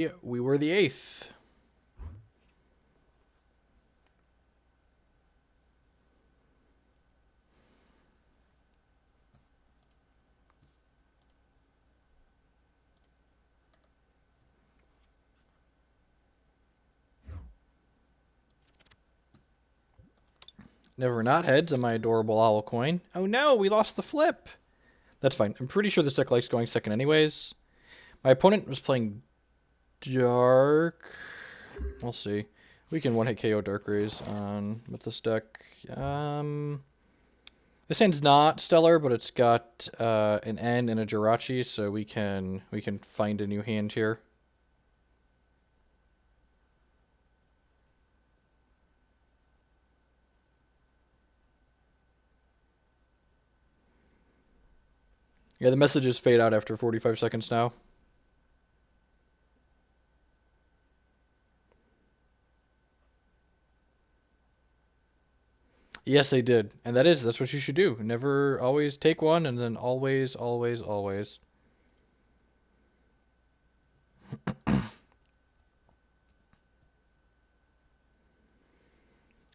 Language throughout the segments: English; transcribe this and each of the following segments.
Yeah, we were the 8th. Never not heads on my adorable owl coin. Oh no, we lost the flip. That's fine. I'm pretty sure this deck likes going second anyways. My opponent was playing Dark. We'll see. We can one-hit KO Dark Rays on with this deck. This hand's not stellar, but it's got an N and a Jirachi, so we can find a new hand here. Yeah, the messages fade out after 45 seconds now. Yes, they did. And that's what you should do. Never always take one and then always, always, always.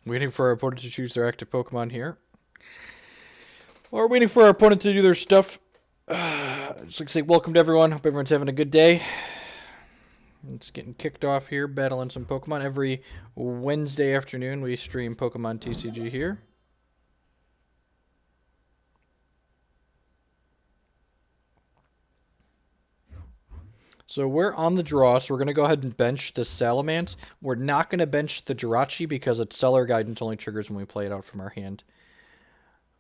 Waiting for our opponent to choose their active Pokemon here. Or waiting for our opponent to do their stuff. Just like to say welcome to everyone. Hope everyone's having a good day. It's getting kicked off here, battling some Pokemon. Every Wednesday afternoon we stream Pokemon TCG here. So we're on the draw, so we're going to go ahead and bench the Salamence. We're not going to bench the Jirachi because its Seller Guidance only triggers when we play it out from our hand.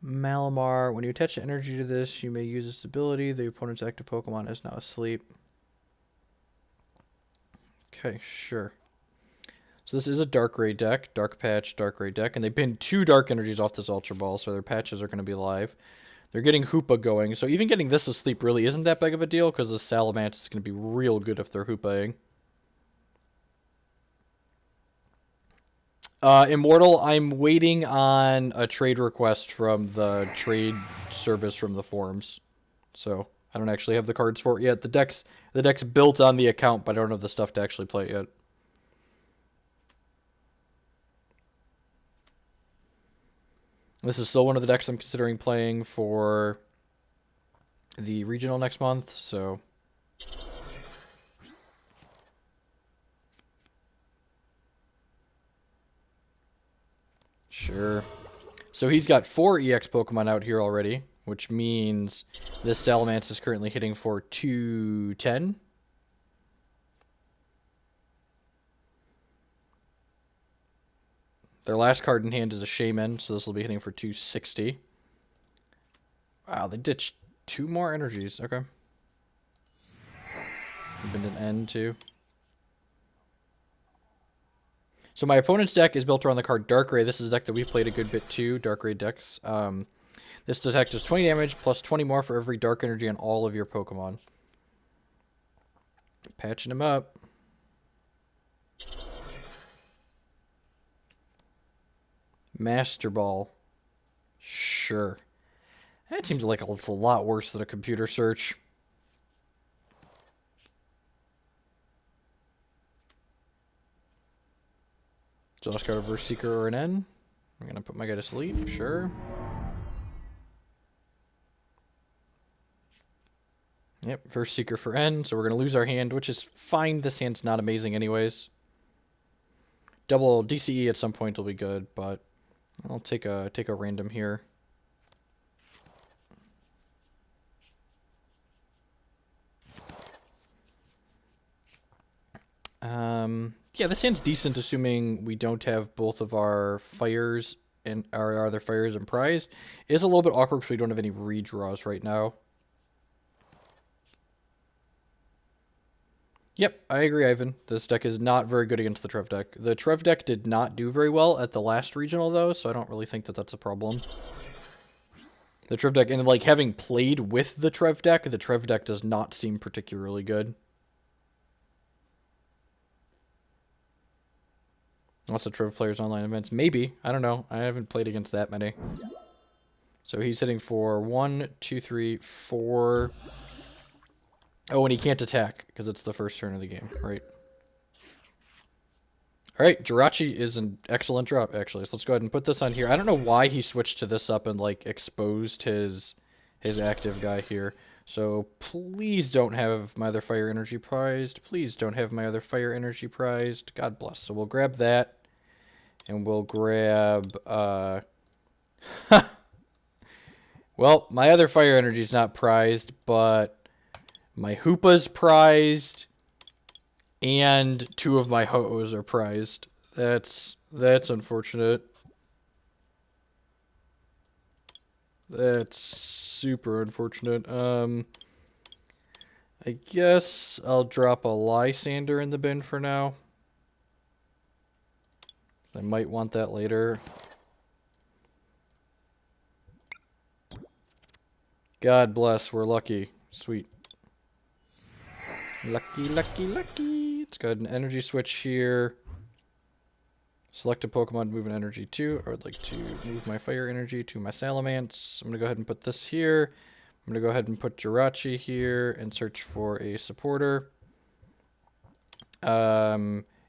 Malamar, when you attach energy to this, you may use its ability. The opponent's active Pokemon is now asleep. Okay, sure. So this is a Dark Ray deck, Dark Patch, Dark Ray deck, and they pinned 2 Dark Energies off this Ultra Ball, so their patches are going to be live. They're getting Hoopa going, so even getting this asleep really isn't that big of a deal, because the Salamence is going to be real good if they're Hoopa-ing. Immortal, I'm waiting on a trade request from the trade service from the forums. So, I don't actually have the cards for it yet. The deck's built on the account, but I don't have the stuff to actually play it yet. This is still one of the decks I'm considering playing for the regional next month, so... Sure. So he's got 4 EX Pokemon out here already, which means this Salamence is currently hitting for 210. Their last card in hand is a Shaymin, so this will be hitting for 260. Wow, they ditched 2 more energies. Okay. Been an N too. So my opponent's deck is built around the card Dark Ray. This is a deck that we've played a good bit too, Dark Ray decks. This deck does 20 damage plus 20 more for every Dark Energy on all of your Pokemon. Patching him up. Master Ball. Sure. That seems like it's a lot worse than a computer search. So let's go to Reverse Seeker or an N. I'm going to put my guy to sleep, sure. Yep, First Seeker for N, so we're going to lose our hand, which is fine. This hand's not amazing anyways. Double DCE at some point will be good, but I'll take a random here. Yeah, this hand's decent, assuming we don't have both of our fires and our other fires and prize. It is a little bit awkward because we don't have any redraws right now. Yep, I agree, Ivan. This deck is not very good against the Trev deck. The Trev deck did not do very well at the last regional, though, so I don't really think that that's a problem. The Trev deck, and like having played with the Trev deck does not seem particularly good. Lots of Trev players online events. Maybe. I don't know. I haven't played against that many. So he's hitting for 1, 2, 3, 4... Oh, and he can't attack, because it's the first turn of the game, right? All right, Jirachi is an excellent drop, actually. So let's go ahead and put this on here. I don't know why he switched to this up and, like, exposed his active guy here. So please don't have my other fire energy prized. Please don't have my other fire energy prized. God bless. So we'll grab that. And we'll grab, well, my other fire energy is not prized, but my Hoopa's prized. And 2 of my Ho-Ohs are prized. That's unfortunate. That's super unfortunate. I guess I'll drop a Lysandre in the bin for now. I might want that later. God bless, we're lucky. Sweet. Lucky, lucky, lucky. Let's go ahead and energy switch here. Select a Pokemon to move an energy to. I would like to move my fire energy to my Salamence. I'm going to go ahead and put this here. I'm going to go ahead and put Jirachi here and search for a supporter.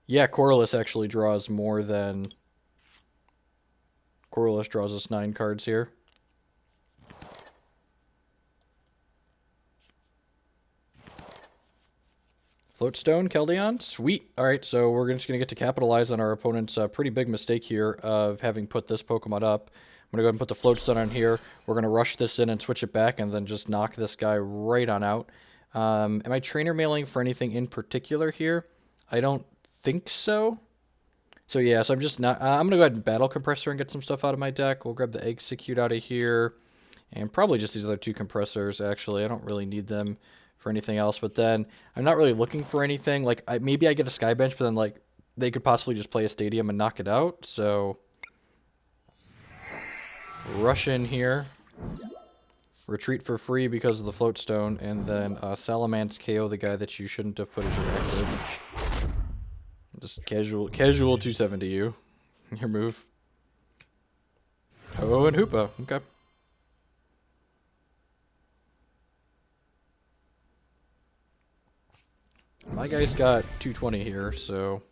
Yeah, Colorless actually draws more than... Colorless draws us 9 cards here. Float Stone, Keldeo. Sweet. All right, so we're just going to get to capitalize on our opponent's pretty big mistake here of having put this Pokemon up. I'm going to go ahead and put the Float Stone on here. We're going to rush this in and switch it back and then just knock this guy right on out. Am I trainer mailing for anything in particular here? I don't think so. So yeah, so I'm just not... I'm going to go ahead and battle Compressor and get some stuff out of my deck. We'll grab the Exeggcute out of here. And probably just these other 2 Compressors, actually. I don't really need them for anything else, but then I'm not really looking for anything. Like, maybe I get a Sky Bench, but then, like, they could possibly just play a Stadium and knock it out, so... Rush in here. Retreat for free because of the Float Stone, and then Salamence KO the guy that you shouldn't have put as your active. Just casual 270 you. Your move. Oh, and Hoopa. Okay. My guy's got 220 here, so...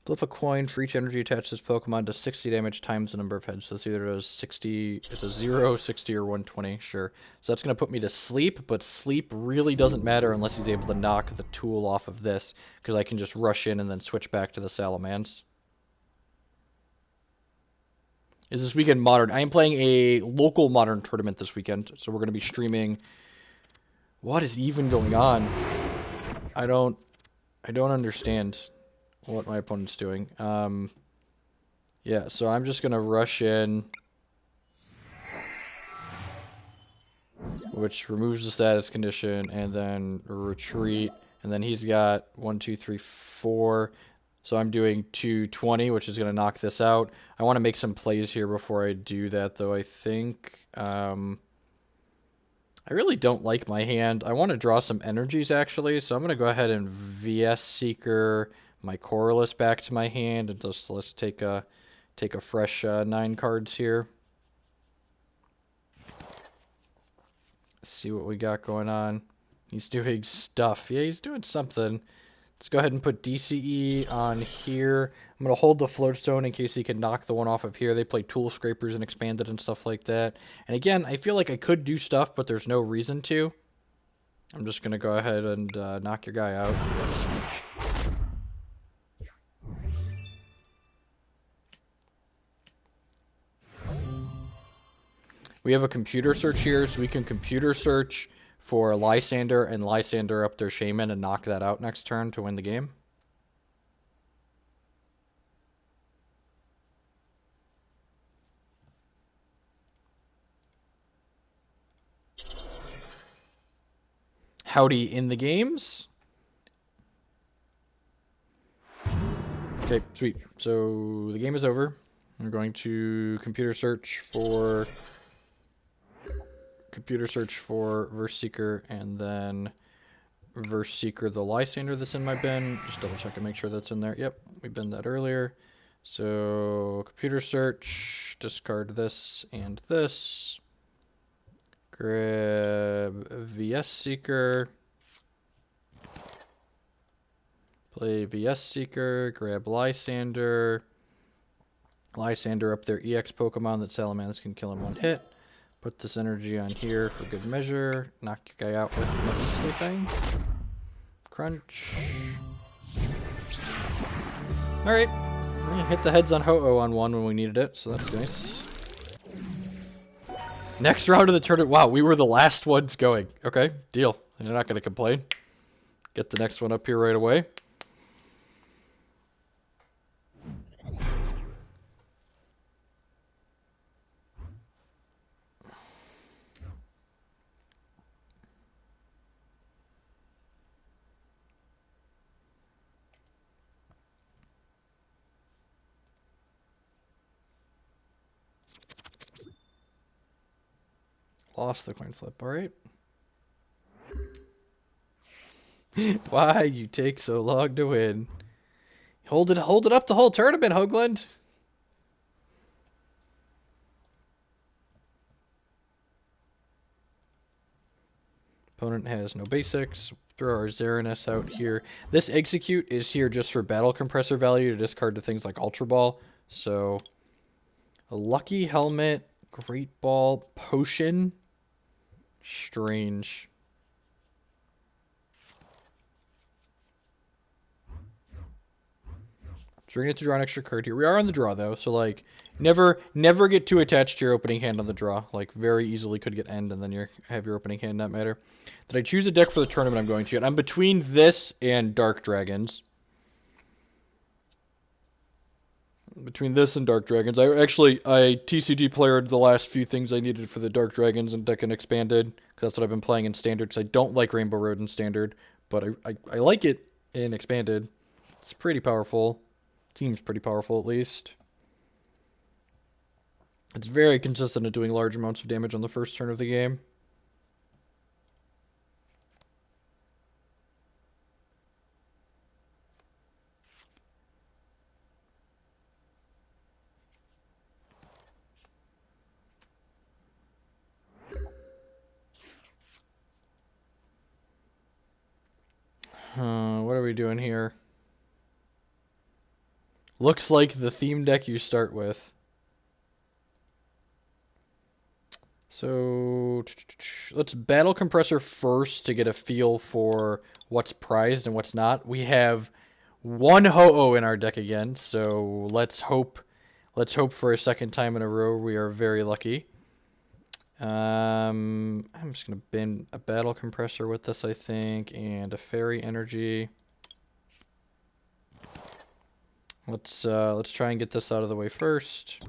Flip a coin for each energy attached to this Pokemon does 60 damage times the number of heads. So this either does 60, it's a 0, 60, or 120, sure. So that's going to put me to sleep, but sleep really doesn't matter unless he's able to knock the tool off of this, because I can just rush in and then switch back to the Salamence. Is this weekend Modern? I am playing a local Modern tournament this weekend, so we're going to be streaming... What is even going on? I don't understand what my opponent's doing. Yeah, so I'm just gonna rush in, which removes the status condition, and then retreat, and then he's got 1, 2, 3, 4. So I'm doing 220, which is gonna knock this out. I want to make some plays here before I do that, though. I think I really don't like my hand. I want to draw some energies, actually, so I'm going to go ahead and VS Seeker my Colorless back to my hand, and just let's take a fresh 9 cards here. Let's see what we got going on. He's doing stuff. Yeah, he's doing something. Let's go ahead and put DCE on here. I'm going to hold the Float Stone in case he can knock the one off of here. They play Tool Scrapers and Expanded and stuff like that. And again, I feel like I could do stuff, but there's no reason to. I'm just going to go ahead and knock your guy out. We have a computer search here, so we can computer search for Lysandre and Lysandre up their Shaymin and knock that out next turn to win the game. Howdy in the games. Okay, sweet. So the game is over. I'm going to computer search for Verse Seeker, and then Verse Seeker the Lysandre that's in my bin. Just double check and make sure that's in there. Yep, we binned that earlier. So computer search, discard this and this. Grab VS Seeker. Play VS Seeker, grab Lysandre. Lysandre up their EX Pokemon that Salamence can kill in one hit. Put this energy on here for good measure. Knock your guy out with the beastly thing. Crunch. Alright. Hit the heads on Ho-Oh on one when we needed it, so that's nice. Next round of the tournament. Wow, we were the last ones going. Okay, deal. You're not going to complain. Get the next one up here right away. Lost the coin flip, alright. Why you take so long to win? Hold it up the whole tournament, Hoagland. Opponent has no basics. Throw our Xerneas out here. This Exeggcute is here just for battle compressor value to discard to things like Ultra Ball. So, a Lucky Helmet, Great Ball, Potion. Strange. So we're going to draw an extra card here. We are on the draw, though, so, like, never get too attached to your opening hand on the draw. Like, very easily could get end, and then you have your opening hand not matter. Did I choose a deck for the tournament I'm going to? And I'm between this and Dark Dragons. Between this and Dark Dragons. I TCG playered the last few things I needed for the Dark Dragons and deck and Expanded, because that's what I've been playing in Standard, because I don't like Rainbow Road in Standard, but I like it in Expanded. It's pretty powerful. Seems pretty powerful, at least. It's very consistent at doing large amounts of damage on the first turn of the game. What are we doing here? Looks like the theme deck you start with. So, let's battle Compressor first to get a feel for what's prized and what's not. We have one Ho-Oh in our deck again, so let's hope for a second time in a row we are very lucky. I'm just gonna bin a battle Compressor with this, I think, and a Fairy Energy. Let's try and get this out of the way first.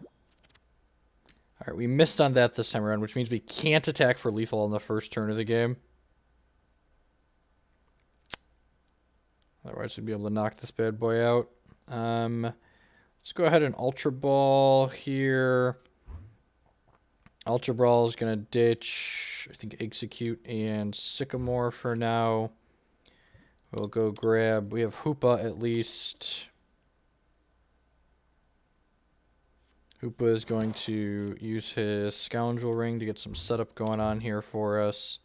Alright, we missed on that this time around, which means we can't attack for lethal on the first turn of the game. Otherwise, we'd be able to knock this bad boy out. Let's go ahead and Ultra Ball here. Ultra Ball is going to ditch, I think, Exeggcute and Sycamore for now. We'll go grab, we have Hoopa at least. Hoopa is going to use his Scoundrel Ring to get some setup going on here for us.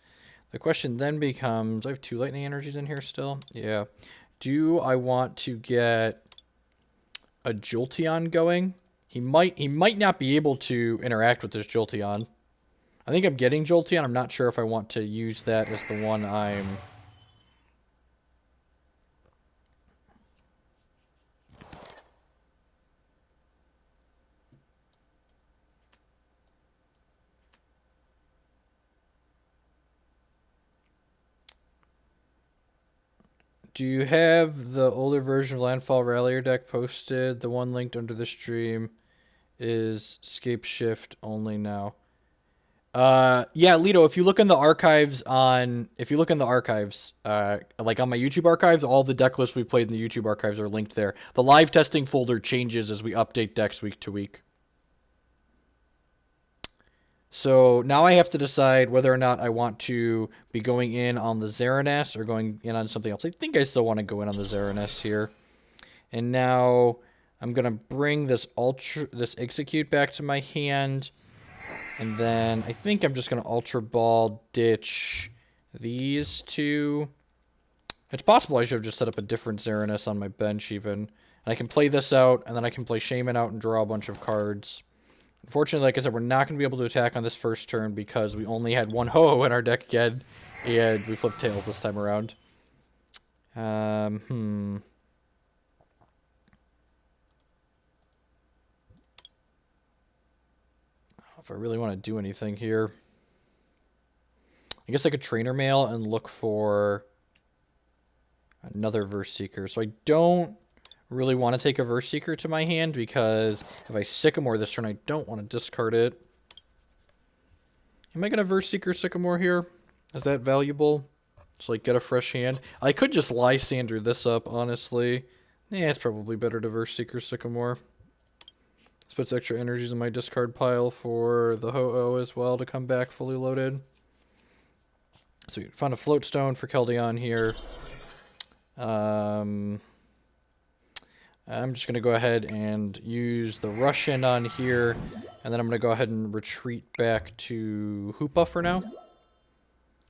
The question then becomes, I have 2 Lightning Energies in here still. Yeah. Do I want to get a Jolteon going? He might not be able to interact with this Jolteon. I think I'm getting Jolteon. I'm not sure if I want to use that as the one I'm... Do you have the older version of Landfall Rallier deck posted? The one linked under the stream is Scape Shift only now. Yeah, Lito, if you look in the archives like on my YouTube archives, all the deck lists we played in the YouTube archives are linked there. The live testing folder changes as we update decks week to week. So now I have to decide whether or not I want to be going in on the Xerneas or going in on something else. I think I still want to go in on the Xerneas here. And now I'm going to bring this Exeggcute back to my hand. And then I think I'm just going to Ultra Ball ditch these two. It's possible I should have just set up a different Xerneas on my bench even. And I can play this out, and then I can play Shaymin out and draw a bunch of cards. Unfortunately, like I said, we're not going to be able to attack on this first turn because we only had one Ho-Oh in our deck again, and we flipped tails this time around. If I really want to do anything here, I guess I could Trainer Mail and look for another Verse Seeker. So I don't really want to take a Verse Seeker to my hand because if I Sycamore this turn, I don't want to discard it. Am I going to Verse Seeker Sycamore here? Is that valuable? So like get a fresh hand. I could just Lysandre this up, honestly. Yeah, it's probably better to Verse Seeker Sycamore. This puts extra energies in my discard pile for the Ho-Oh as well to come back fully loaded. So we found a Float Stone for Keldeo here. I'm just going to go ahead and use the Russian on here, and then I'm going to go ahead and retreat back to Hoopa for now.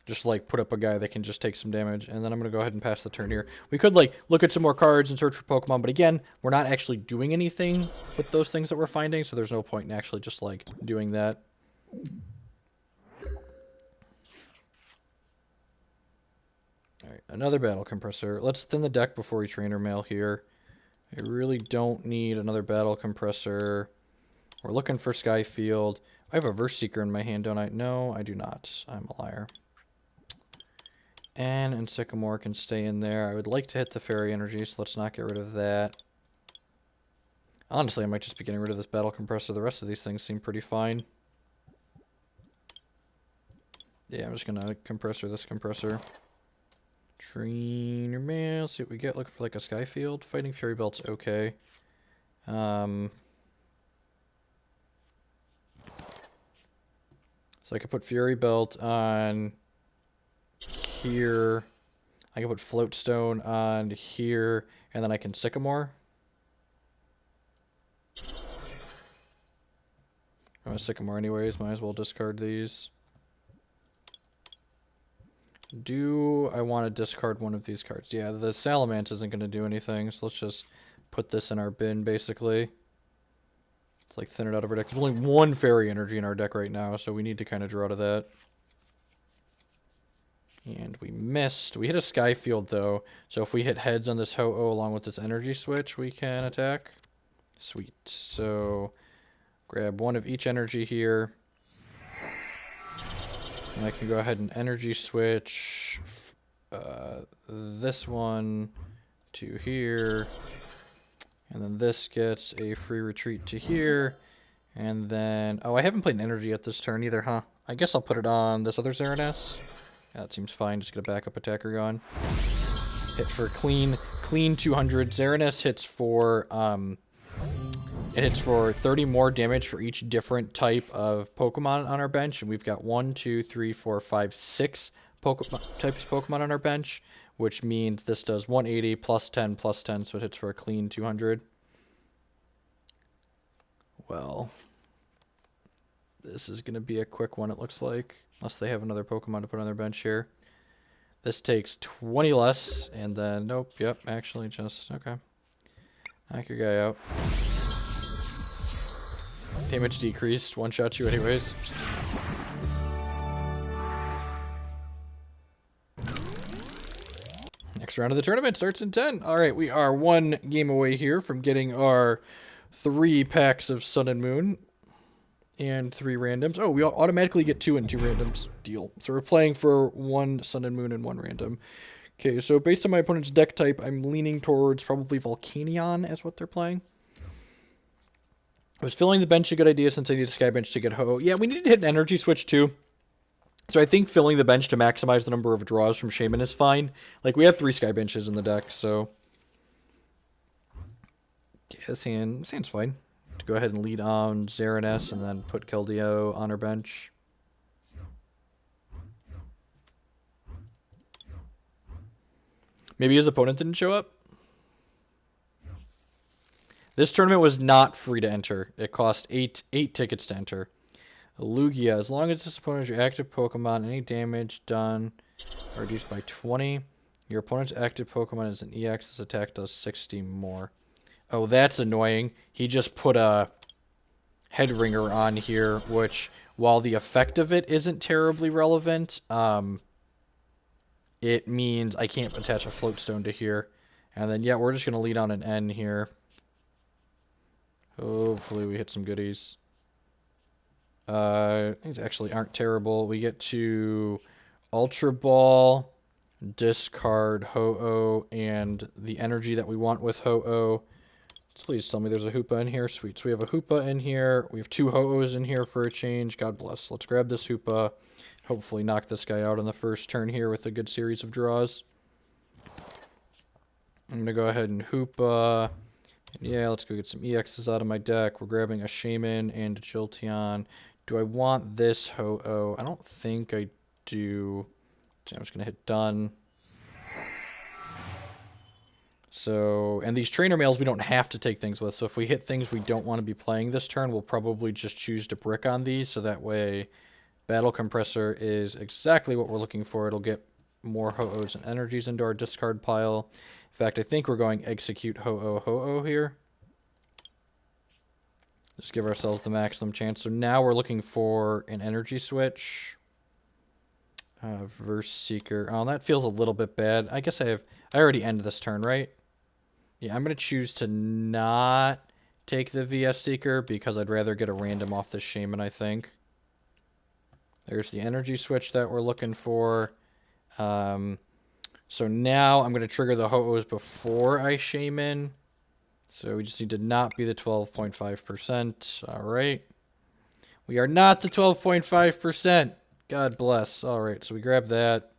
Just, like, put up a guy that can just take some damage, and then I'm going to go ahead and pass the turn here. We could, like, look at some more cards and search for Pokemon, but again, we're not actually doing anything with those things that we're finding, so there's no point in actually just, like, doing that. Alright, another Battle Compressor. Let's thin the deck before we Trainer Mail here. I really don't need another Battle Compressor. We're looking for Sky Field. I have a Verse Seeker in my hand, don't I? No, I do not. I'm a liar. And Sycamore can stay in there. I would like to hit the Fairy Energy, so let's not get rid of that. Honestly, I might just be getting rid of this Battle Compressor. The rest of these things seem pretty fine. Yeah, I'm just going to Compressor this Compressor. Trainer Mail, see what we get. Looking for like a Sky Field. Fighting Fury Belt's okay. So I could put Fury Belt on here. I can put Float Stone on here, and then I can Sycamore. I'm a Sycamore anyways, might as well discard these. Do I want to discard one of these cards? Yeah, the Salamence isn't going to do anything, so let's just put this in our bin, basically. It's like thin it out of our deck. There's only one Fairy Energy in our deck right now, so we need to kind of draw to that. And we missed. We hit a Sky Field, though, so if we hit heads on this Ho-Oh along with this Energy Switch, we can attack. Sweet. So grab one of each energy here. And I can go ahead and Energy Switch this one to here. And then this gets a free retreat to here. And then... oh, I haven't played an energy yet this turn either, huh? I guess I'll put it on this other Xerneas. Yeah, that seems fine. Just get a backup attacker going. Hit for clean 200. Xerneas hits for... it hits for 30 more damage for each different type of Pokemon on our bench. And we've got 1, 2, 3, 4, 5, 6 types of Pokemon on our bench. Which means this does 180 plus 10 plus 10. So it hits for a clean 200. Well, this is going to be a quick one, it looks like. Unless they have another Pokemon to put on their bench here. This takes 20 less. And then, nope, yep, actually just, okay. Knock your guy out. Damage decreased. One shot you anyways. Next round of the tournament starts in 10. Alright, we are one game away here from getting our 3 packs of Sun and Moon. And 3 randoms. Oh, we automatically get 2 and 2 randoms. Deal. So we're playing for 1 Sun and Moon and 1 random. Okay, so based on my opponent's deck type, I'm leaning towards probably Volcanion as what they're playing. Was filling the bench a good idea since I need a Sky Bench to get Ho-Oh? Yeah, we need to hit an Energy Switch too. So I think filling the bench to maximize the number of draws from Shaymin is fine. Like, we have 3 Sky Benches in the deck, so... yeah, this hand's fine. To go ahead and lead on Xerneas and then put Keldeo on our bench. Maybe his opponent didn't show up? This tournament was not free to enter. It cost 8 tickets to enter. Lugia, as long as this opponent is your active Pokemon, any damage done reduced by 20. Your opponent's active Pokemon is an EX. This attack does 60 more. Oh, that's annoying. He just put a head ringer on here, which, while the effect of it isn't terribly relevant, it means I can't attach a Float Stone to here. And then, yeah, we're just going to lead on an N here. Hopefully we hit some goodies. These actually aren't terrible. We get to Ultra Ball, discard Ho-Oh, and the energy that we want with Ho-Oh. Please tell me there's a Hoopa in here. Sweet. So we have a Hoopa in here. We have 2 Ho-Ohs in here for a change. God bless. Let's grab this Hoopa. Hopefully knock this guy out on the first turn here with a good series of draws. I'm going to go ahead and Hoopa. Yeah, let's go get some EXs out of my deck. We're grabbing a Shaymin and a Jolteon. Do I want this Ho-Oh? I don't think I do. So I'm just going to hit done. So, and these trainer mails we don't have to take things with. So if we hit things we don't want to be playing this turn, we'll probably just choose to brick on these. So that way, Battle Compressor is exactly what we're looking for. It'll get more Ho-Ohs and energies into our discard pile. In fact, I think we're going Exeggcute Ho-Oh here. Just give ourselves the maximum chance. So now we're looking for an Energy Switch. Verse Seeker. Oh, that feels a little bit bad. I guess I already ended this turn, right? Yeah, I'm going to choose to not take the VS Seeker because I'd rather get a random off this Shaymin, I think. There's the Energy Switch that we're looking for. So now I'm going to trigger the Ho-Ohs before I Shaymin. So we just need to not be the 12.5%. All right. We are not the 12.5%. God bless. All right, so we grab that.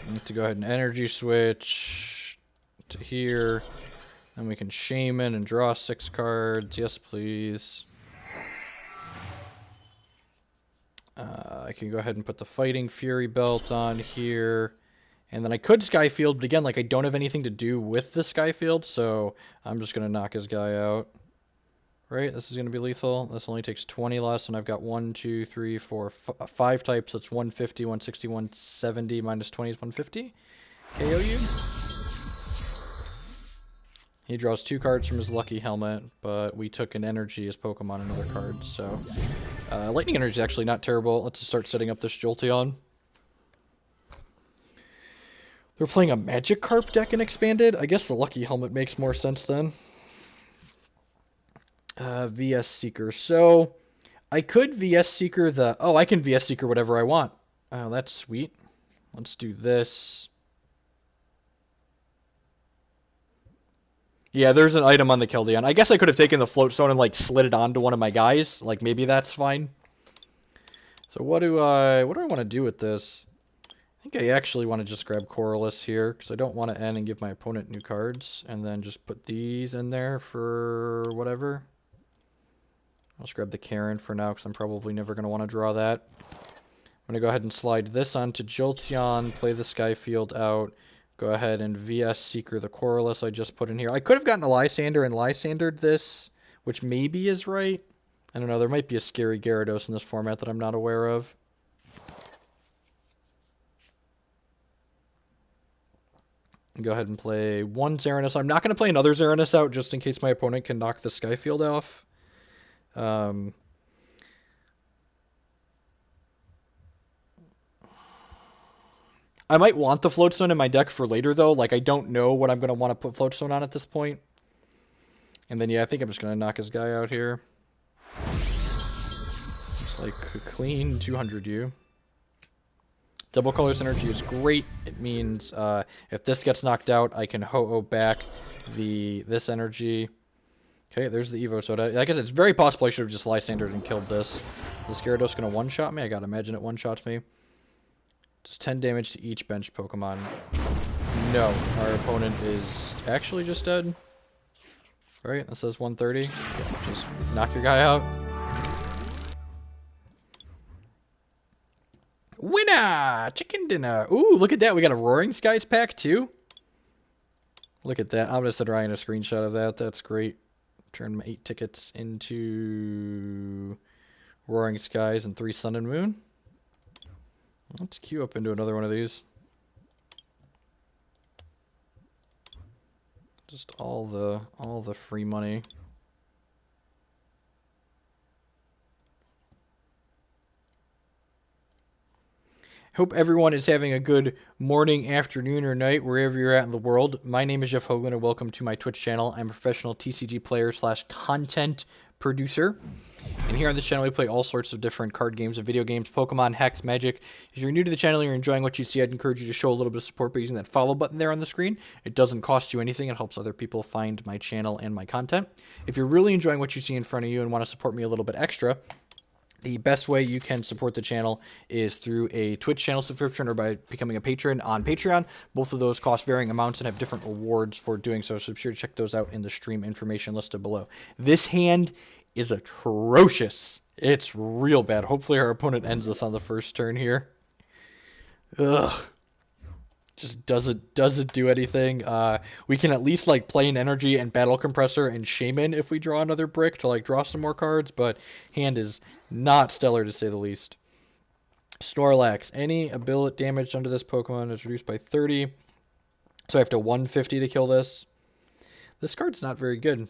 We have to go ahead and Energy Switch to here. Then we can Shaymin and draw 6 cards. Yes, please. I can go ahead and put the Fighting Fury belt on here. And then I could Sky Field, but again, like I don't have anything to do with the Sky Field, so I'm just going to knock his guy out. Right, this is going to be lethal. This only takes 20 less, and I've got 1, 2, 3, 4, 5 types. That's 150, 160, 170, minus 20 is 150. KO you. He draws 2 cards from his lucky helmet, but we took an energy as Pokemon and other cards, so... Lightning Energy is actually not terrible. Let's just start setting up this Jolteon. They're playing a Magikarp deck in Expanded? I guess the lucky helmet makes more sense then. VS Seeker. So, I could VS Seeker the... Oh, I can VS Seeker whatever I want. Oh, that's sweet. Let's do this. Yeah, there's an item on the Keldeo. I guess I could have taken the Float Stone and, like, slid it onto one of my guys. Like, maybe that's fine. So what do I want to do with this? I think I actually want to just grab Colorless here, because I don't want to end and give my opponent new cards. And then just put these in there for whatever. I'll just grab the Karen for now, because I'm probably never going to want to draw that. I'm going to go ahead and slide this onto Jolteon, play the Sky Field out. Go ahead and VS Seeker the Colorless I just put in here. I could have gotten a Lysandre and Lysandered this, which maybe is right. I don't know, there might be a scary Gyarados in this format that I'm not aware of. Go ahead and play one Xerneas. I'm not going to play another Xerneas out just in case my opponent can knock the Sky Field off. I might want the Float Stone in my deck for later, though. Like, I don't know what I'm going to want to put Float Stone on at this point. And then, yeah, I think I'm just going to knock his guy out here. Just like a clean 200U. Double Colorless Energy is great. It means if this gets knocked out, I can Ho-Oh back this energy. Okay, there's the Evo Soda. Like I said, it's very possible I should have just Lysandered and killed this. Is Gyarados going to one-shot me? I gotta imagine it one-shots me. Just 10 damage to each bench Pokemon. No, our opponent is actually just dead. Right, that says 130. Yeah, just knock your guy out. Winner! Chicken dinner! Ooh, look at that. We got a Roaring Skies pack, too. Look at that. I'm going to send Ryan a screenshot of that. That's great. Turn my 8 tickets into Roaring Skies and 3 Sun and Moon. Let's queue up into another one of these. Just all the free money. Hope everyone is having a good morning, afternoon, or night, wherever you're at in the world. My name is Jeff Hoagland, and welcome to my Twitch channel. I'm a professional TCG player / content producer. And here on this channel, we play all sorts of different card games and video games, Pokemon, Hex, Magic. If you're new to the channel and you're enjoying what you see, I'd encourage you to show a little bit of support by using that follow button there on the screen. It doesn't cost you anything. It helps other people find my channel and my content. If you're really enjoying what you see in front of you and want to support me a little bit extra, the best way you can support the channel is through a Twitch channel subscription or by becoming a patron on Patreon. Both of those cost varying amounts and have different rewards for doing so, so be sure to check those out in the stream information listed below. This hand is atrocious. It's real bad. Hopefully our opponent ends this on the first turn here. Ugh. Just doesn't do anything. We can at least like play an Energy and Battle Compressor and Shaymin if we draw another brick to like draw some more cards, but hand is not stellar to say the least. Snorlax. Any ability damage under this Pokemon is reduced by 30. So I have to 150 to kill this. This card's not very good.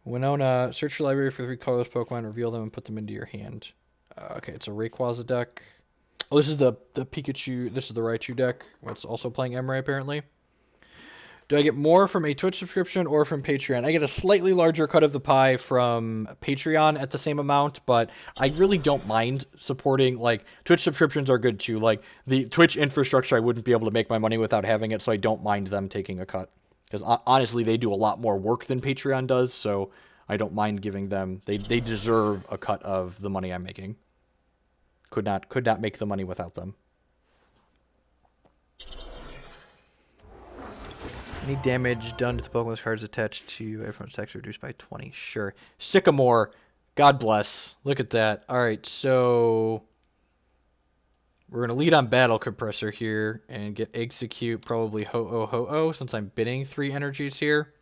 Winona, search your library for 3 colorless Pokemon, reveal them, and put them into your hand. Okay, it's a Rayquaza deck. Oh, this is the Pikachu. This is the Raichu deck. It's also playing Emery, apparently. Do I get more from a Twitch subscription or from Patreon? I get a slightly larger cut of the pie from Patreon at the same amount, but I really don't mind supporting, like, Twitch subscriptions are good too. Like, the Twitch infrastructure, I wouldn't be able to make my money without having it, so I don't mind them taking a cut. Because honestly, they do a lot more work than Patreon does, so I don't mind giving them. They deserve a cut of the money I'm making. Could not make the money without them. Any damage done to the Pokemon cards attached to everyone's text reduced by 20. Sure. Sycamore. God bless. Look at that. All right, so we're going to lead on Battle Compressor here and get Exeggcute probably Ho-Oh since I'm bidding 3 energies here.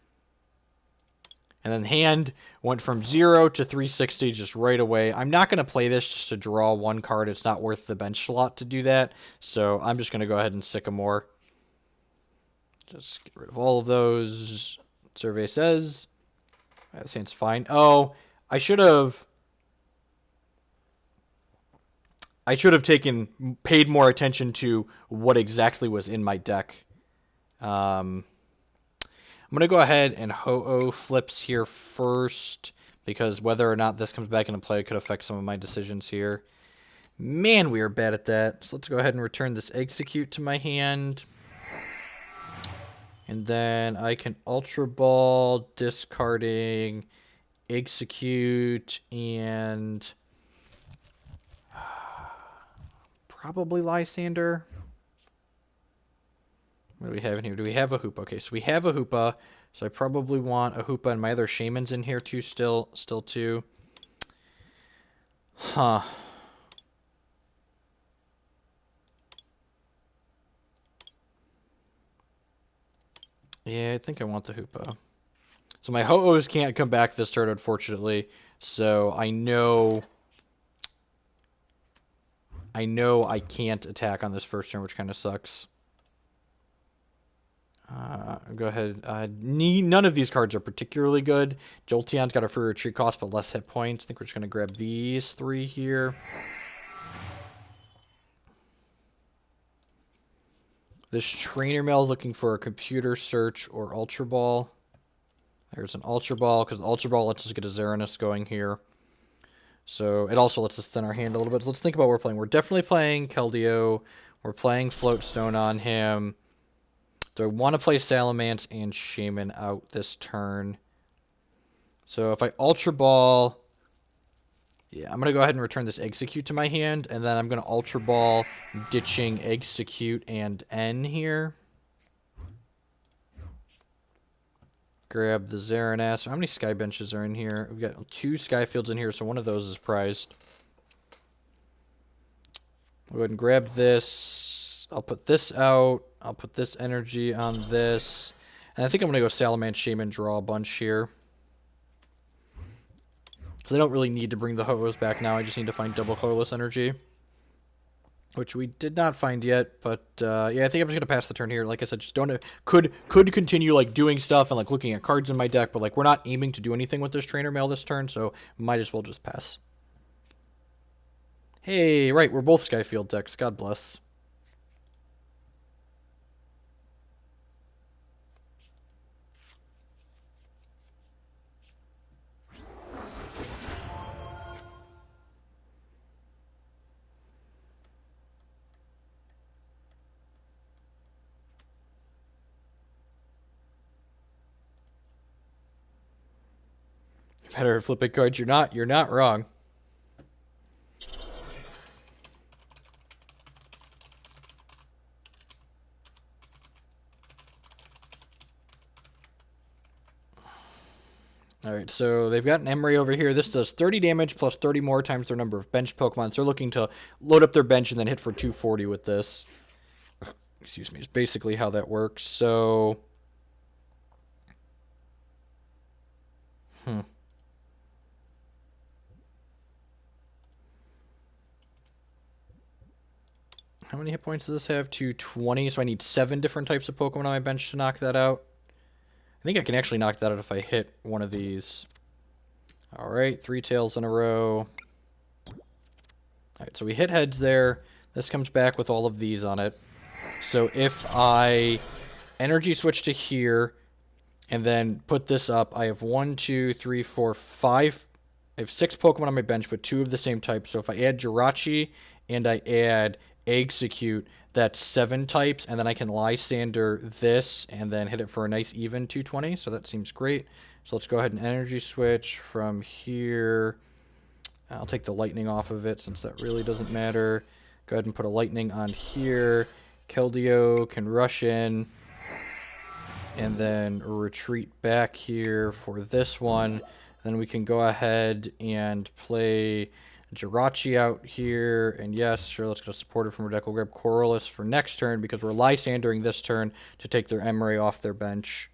And then hand went from 0 to 360 just right away. I'm not going to play this just to draw 1 card. It's not worth the bench slot to do that. So I'm just going to go ahead and Sycamore. Just get rid of all of those. Survey says. That seems fine. Oh, I should have paid more attention to what exactly was in my deck. I'm going to go ahead and Ho-Oh flips here first, because whether or not this comes back into play could affect some of my decisions here. Man, we are bad at that. So let's go ahead and return this Exeggcute to my hand. And then I can Ultra Ball, discarding Exeggcute, and probably Lysandre. What do we have in here? Do we have a Hoopa? Okay, so we have a Hoopa. So I probably want a Hoopa, and my other Shaymin's in here too, still too. Huh. Yeah, I think I want the Hoopa. So my Ho-Ohs can't come back this turn, unfortunately. So I know I can't attack on this first turn, which kind of sucks. Go ahead. None of these cards are particularly good. Jolteon's got a free retreat cost, but less hit points. I think we're just going to grab these 3 here. This Trainer Mail is looking for a Computer Search or Ultra Ball. There's an Ultra Ball, because Ultra Ball lets us get a Xerneas going here. So it also lets us thin our hand a little bit. So let's think about what we're playing. We're definitely playing Keldeo. We're playing Float Stone on him. Do I want to play Salamence and Shaymin out this turn? So if I Ultra Ball, yeah, I'm going to go ahead and return this Exeggcute to my hand, and then I'm going to Ultra Ball, ditching Exeggcute and N here. Grab the Xerneas. How many Sky Benches are in here? We've got 2 Sky Fields in here, so one of those is prized. I'll go ahead and grab this. I'll put this out. I'll put this energy on this. And I think I'm going to go Salamence, Shaymin, draw a bunch here. Because I don't really need to bring the Ho-Ohs back now. I just need to find double colorless energy. which we did not find yet, but yeah, I think I'm just gonna pass the turn here. Like I said, just don't could continue like doing stuff and like looking at cards in my deck, but like we're not aiming to do anything with this trainer mail this turn, so might as well just pass. Hey, right, we're both Sky Field decks. God bless. Better flipping cards. You're not wrong. Alright, so they've got an Emery over here. This does 30 damage plus 30 more times their number of bench Pokemon. So they're looking to load up their bench and then hit for 240 with this. Excuse me, is basically how that works. So... How many hit points does this have? 220, so I need 7 different types of Pokemon on my bench to knock that out. I think I can actually knock that out if I hit one of these. Alright, 3 tails in a row. Alright, so we hit heads there. This comes back with all of these on it. So if I energy switch to here and then put this up, I have 1, 2, 3, 4, 5. I have 6 Pokemon on my bench, but 2 of the same type. So if I add Jirachi and I add Exeggcute, that's 7 types, and then I can Lysandre this and then hit it for a nice even 220, so that seems great. So let's go ahead and energy switch from here. I'll take the lightning off of it since that really doesn't matter. Go ahead and put a lightning on here. Keldeo can rush in and then retreat back here for this one. Then we can go ahead and play Jirachi out here, and yes, sure, let's go support it from our deck. We'll grab Colorless for next turn because we're Lysandering this turn to take their Emery off their bench.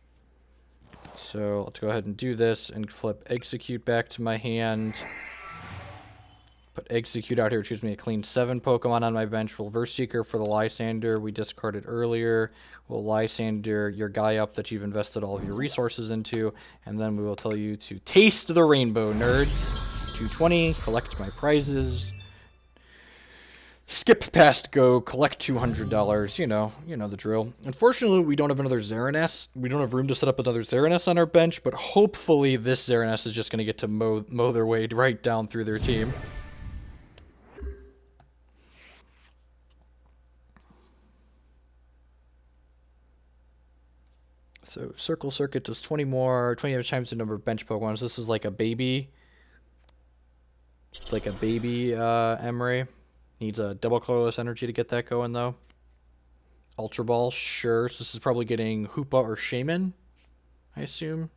So let's go ahead and do this and flip Exeggcute back to my hand. Put Exeggcute out here, which gives me a clean 7 Pokemon on my bench. We'll Verse Seeker for the Lysandre we discarded earlier. We'll Lysandre your guy up that you've invested all of your resources into, and then we will tell you to taste the rainbow, nerd. 220, collect my prizes, skip past go, collect $200, you know the drill. Unfortunately, we don't have another Xerneas. We don't have room to set up another Xerneas on our bench, but hopefully this Xerneas is just going to get to mow their way right down through their team. So Circle Circuit does 20 times the number of bench Pokemon. So this is like a baby. It's like a baby Emery. Needs a double colorless energy to get that going, though. Ultra Ball, sure. So this is probably getting Hoopa or Shaymin, I assume.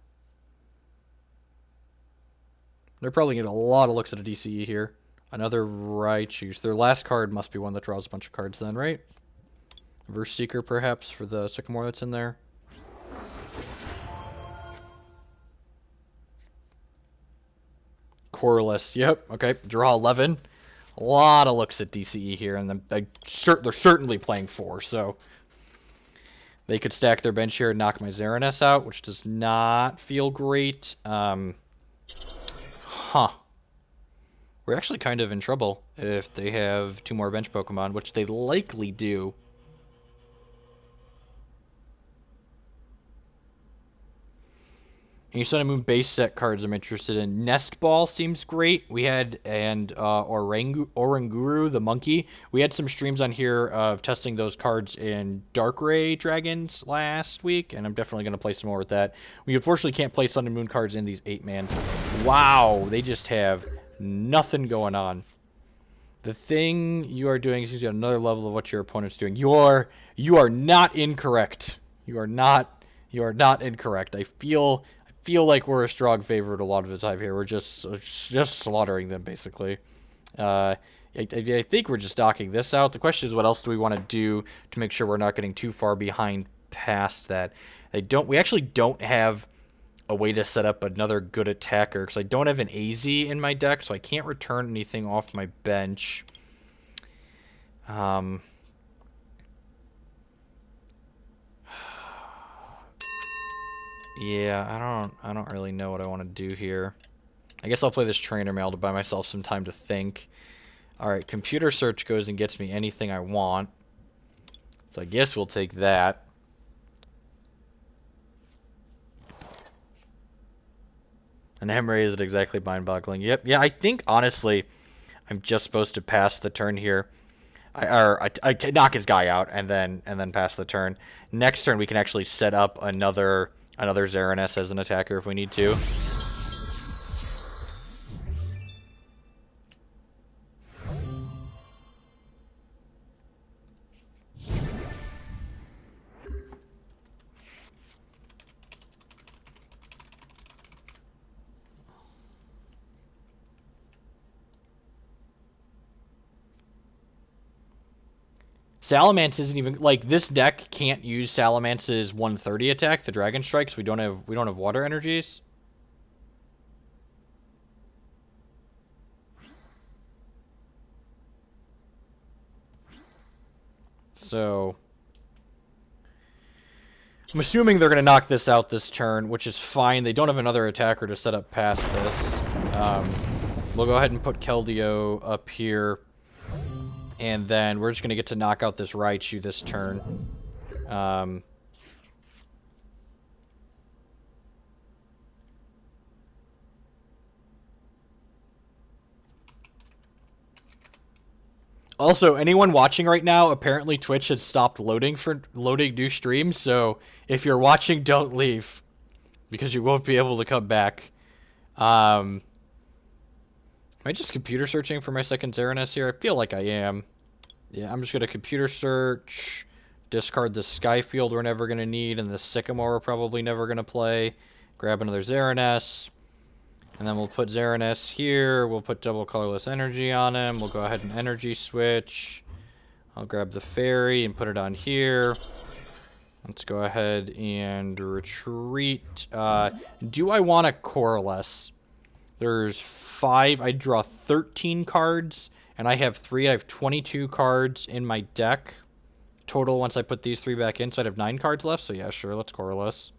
They're probably getting a lot of looks at a DCE here. Another Raichu. So their last card must be one that draws a bunch of cards then, right? Verse Seeker, perhaps, for the Sycamore that's in there. Colorless, yep, okay, draw 11. A lot of looks at DCE here, and then they're certainly playing 4, so they could stack their bench here and knock my Xerneas out, which does not feel great. We're actually kind of in trouble if they have 2 more bench Pokemon, which they likely do. Any Sun and Moon base set cards I'm interested in. Nest Ball seems great. We had, and Oranguru, the monkey. We had some streams on here of testing those cards in Darkrai Dragons last week, and I'm definitely going to play some more with that. We unfortunately can't play Sun and Moon cards in these 8-mans. Wow, they just have nothing going on. The thing you are doing is using another level of what your opponent's doing. You are not incorrect. You are not incorrect. I feel like we're a strong favorite a lot of the time here. We're just slaughtering them, basically. I think we're just docking this out. The question is, what else do we want to do to make sure we're not getting too far behind past that? We actually don't have a way to set up another good attacker, because I don't have an AZ in my deck, so I can't return anything off my bench. Yeah, I don't really know what I want to do here. I guess I'll play this Trainer Mail to buy myself some time to think. Alright, Computer Search goes and gets me anything I want. So I guess we'll take that. And Hemray isn't exactly mind-boggling. Yep, yeah, I think, honestly, I'm just supposed to pass the turn here. I knock his guy out and then pass the turn. Next turn we can actually set up another Xerneas as an attacker if we need to. Salamence isn't even like this deck can't use Salamance's 130 attack, the Dragon Strike, because we don't have water energies. So I'm assuming they're gonna knock this out this turn, which is fine. They don't have another attacker to set up past this. We'll go ahead and put Keldeo up here. And then we're just going to get to knock out this Raichu this turn. Also, anyone watching right now, apparently Twitch has stopped loading new streams, so if you're watching, don't leave. Because you won't be able to come back. Am I just computer searching for my second Xerneas here? I feel like I am. Yeah, I'm just going to computer search, discard the Sky Field we're never going to need, and the Sycamore we're probably never going to play. Grab another Xerneas. And then we'll put Xerneas here. We'll put double colorless energy on him. We'll go ahead and energy switch. I'll grab the fairy and put it on here. Let's go ahead and retreat. Do I want a Colorless? There's 5. I draw 13 cards. And I have 3. I have 22 cards in my deck. Total, once I put these 3 back in, so I'd have 9 cards left. So yeah, sure, let's Colorless.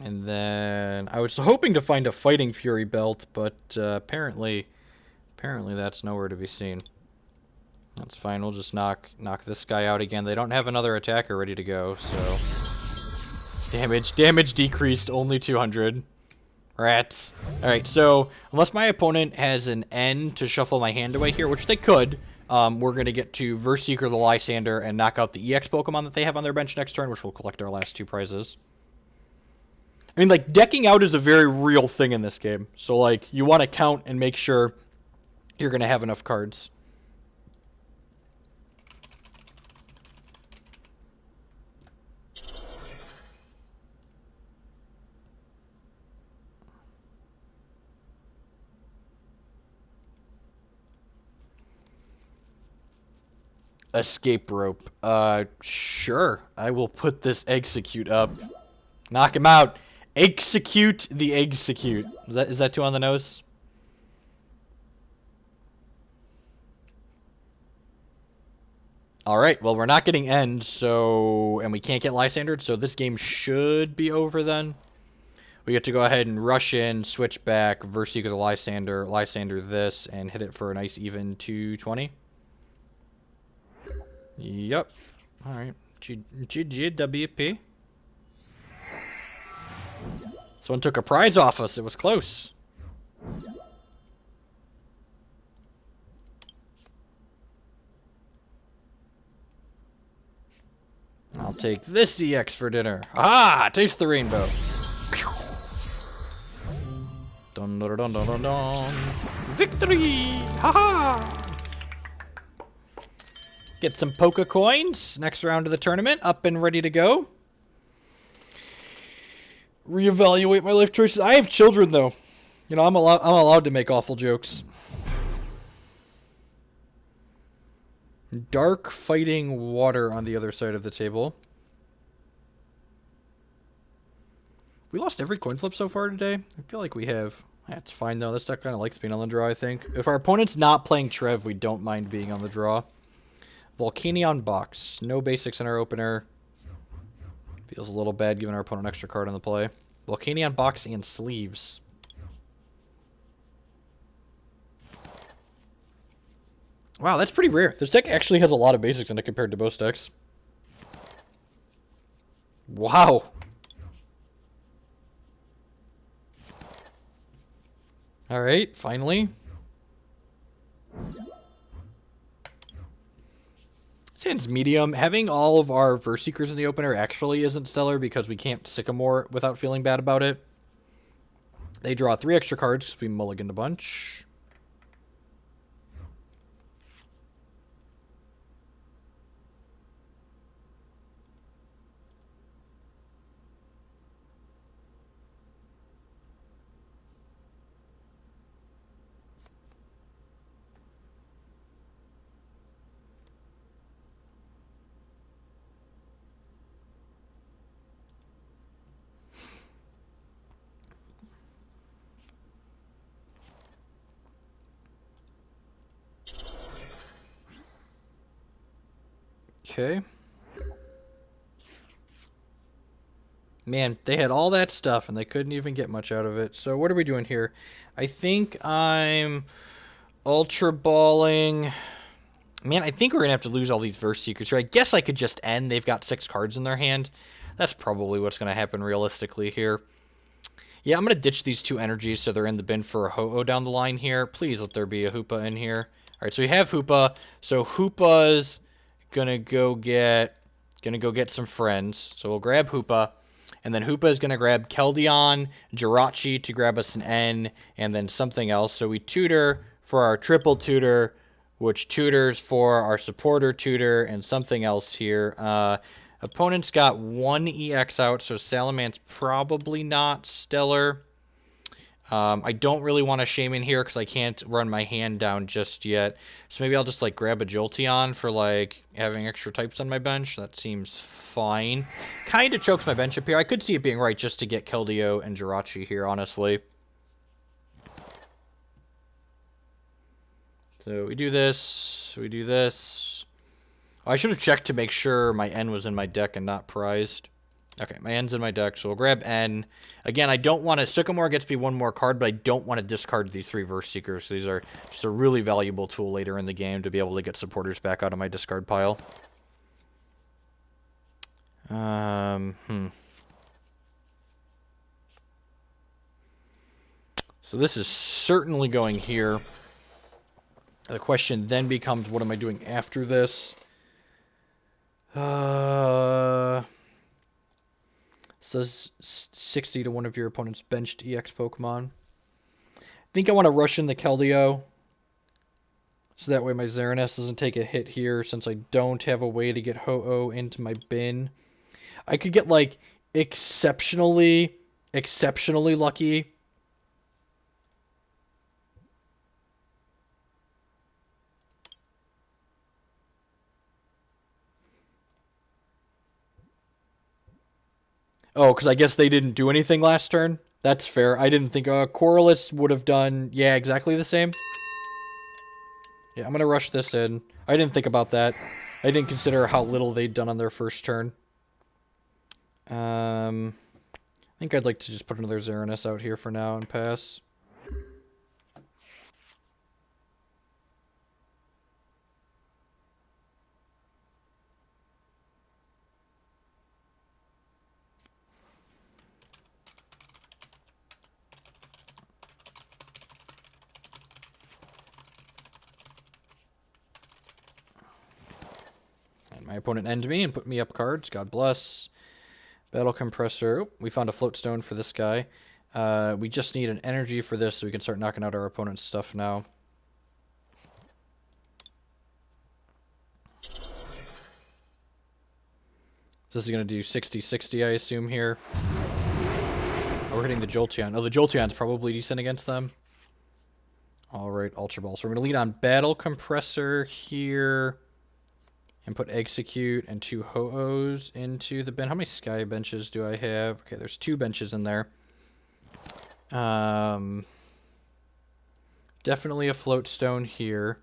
And then I was hoping to find a Fighting Fury belt, but apparently that's nowhere to be seen. That's fine. We'll just knock this guy out again. They don't have another attacker ready to go, so... Damage decreased, only 200. Rats. Alright, so unless my opponent has an N to shuffle my hand away here, which they could, we're going to get to Seeker the Lysandre and knock out the EX Pokemon that they have on their bench next turn, which will collect our last 2 prizes. I mean, like, decking out is a very real thing in this game. So, like, you want to count and make sure you're going to have enough cards. Escape rope. Sure. I will put this Exeggcute up. Knock him out. Execute the Exeggcute. Is that too on the nose? Alright, well, we're not getting end, so... And we can't get Lysandre, so this game should be over then. We get to go ahead and rush in, switch back, Seeker the Lysandre this, and hit it for a nice even 220. Yep. Alright. GGWP. Someone took a prize off us. It was close. I'll take this EX for dinner. Ah! Taste the rainbow. Dun dun dun dun dun dun. Victory! Haha! Get some Poke coins. Next round of the tournament. Up and ready to go. Reevaluate my life choices. I have children, though. You know, I'm allowed to make awful jokes. Dark fighting water on the other side of the table. We lost every coin flip so far today. I feel like we have. That's fine, though. This deck kind of likes being on the draw, I think. If our opponent's not playing Trev, we don't mind being on the draw. Volcanion box. No basics in our opener. Feels a little bad giving our opponent an extra card on the play. Volcanion box and sleeves. Wow, that's pretty rare. This deck actually has a lot of basics in it compared to most decks. Wow. Alright, finally. Sans medium. Having all of our Verse Seekers in the opener actually isn't stellar because we can't Sycamore without feeling bad about it. They draw 3 extra cards because we mulliganed a bunch. Okay. Man, they had all that stuff and they couldn't even get much out of it. So what are we doing here? I think I'm Ultra Balling. Man, I think we're going to have to lose all these Verse Seekers here. I guess I could just end. They've got 6 cards in their hand. That's probably what's going to happen realistically here. Yeah, I'm going to ditch these 2 energies so they're in the bin for a Ho-Oh down the line here. Please let there be a Hoopa in here. All right, so we have Hoopa. So Hoopa's gonna go get some friends. So we'll grab Hoopa, and then Hoopa is gonna grab Keldeo, Jirachi to grab us an N, and then something else. So we tutor for our triple tutor, which tutors for our supporter tutor and something else here. Opponent's got 1 EX out, so Salamence probably not stellar. I don't really want to Shaymin here because I can't run my hand down just yet. So maybe I'll just like grab a Jolteon for like having extra types on my bench. That seems fine. Kind of chokes my bench up here. I could see it being right just to get Keldeo and Jirachi here, honestly. So we do this. We do this. Oh, I should have checked to make sure my N was in my deck and not prized. Okay, my N's in my deck, so we'll grab N. Again, I don't want to... Sycamore gets me 1 more card, but I don't want to discard these 3 Verse Seekers. So these are just a really valuable tool later in the game to be able to get supporters back out of my discard pile. So this is certainly going here. The question then becomes, what am I doing after this? Says 60 to one of your opponent's benched EX Pokemon. I think I want to rush in the Keldeo. So that way my Xerneas doesn't take a hit here since I don't have a way to get Ho-Oh into my bin. I could get like exceptionally lucky. Oh, because I guess they didn't do anything last turn? That's fair. I didn't think Colorless would have done, yeah, exactly the same. Yeah, I'm going to rush this in. I didn't think about that. I didn't consider how little they'd done on their first turn. I think I'd like to just put another Xerneas out here for now and pass. My opponent ended me and put me up cards. God bless. Battle Compressor. Oh, we found a Float Stone for this guy. We just need an energy for this so we can start knocking out our opponent's stuff now. This is going to do 60-60, I assume, here. Oh, we're hitting the Jolteon. Oh, the Jolteon's probably decent against them. Alright, Ultra Ball. So we're going to lead on Battle Compressor here. and put Exeggcute and 2 Ho-Ohs into the bin. How many Sky benches do I have? Okay, there's 2 benches in there. Definitely a Float Stone here.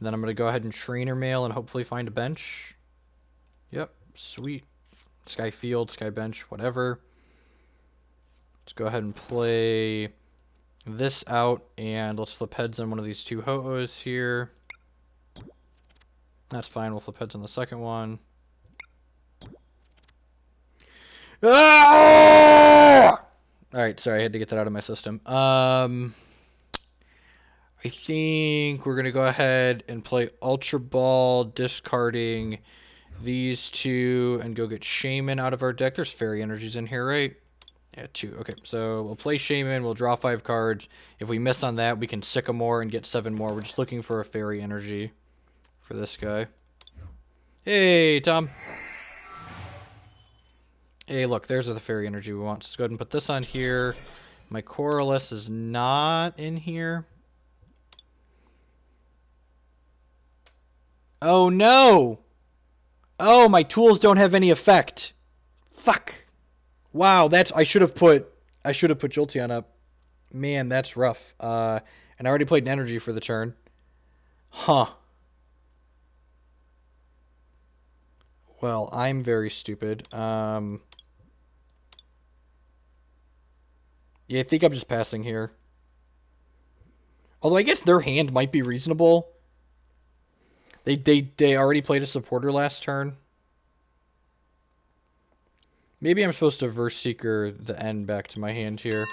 Then I'm going to go ahead and Trainer Mail and hopefully find a bench. Yep, sweet. Sky Field, Sky Bench, whatever. Let's go ahead and play this out, and let's flip heads on one of these 2 Ho-Ohs here. That's fine, we'll flip heads on the second one. Ah! Alright, sorry, I had to get that out of my system. I think we're going to go ahead and play Ultra Ball, discarding these 2, and go get Shaymin out of our deck. There's Fairy Energies in here, right? Yeah, 2. Okay, so we'll play Shaymin, we'll draw 5 cards. If we miss on that, we can Sycamore and get 7 more. We're just looking for a Fairy Energy for this guy. Hey, Tom. Hey, look, there's the Fairy Energy we want. So let's go ahead and put this on here. My Colorless is not in here. Oh no! Oh, my tools don't have any effect. Fuck. Wow, I should have put Jolteon up. Man, that's rough. And I already played an energy for the turn. Huh. Well, I'm very stupid. Yeah, I think I'm just passing here. Although I guess their hand might be reasonable. They already played a supporter last turn. Maybe I'm supposed to Verse Seeker the end back to my hand here.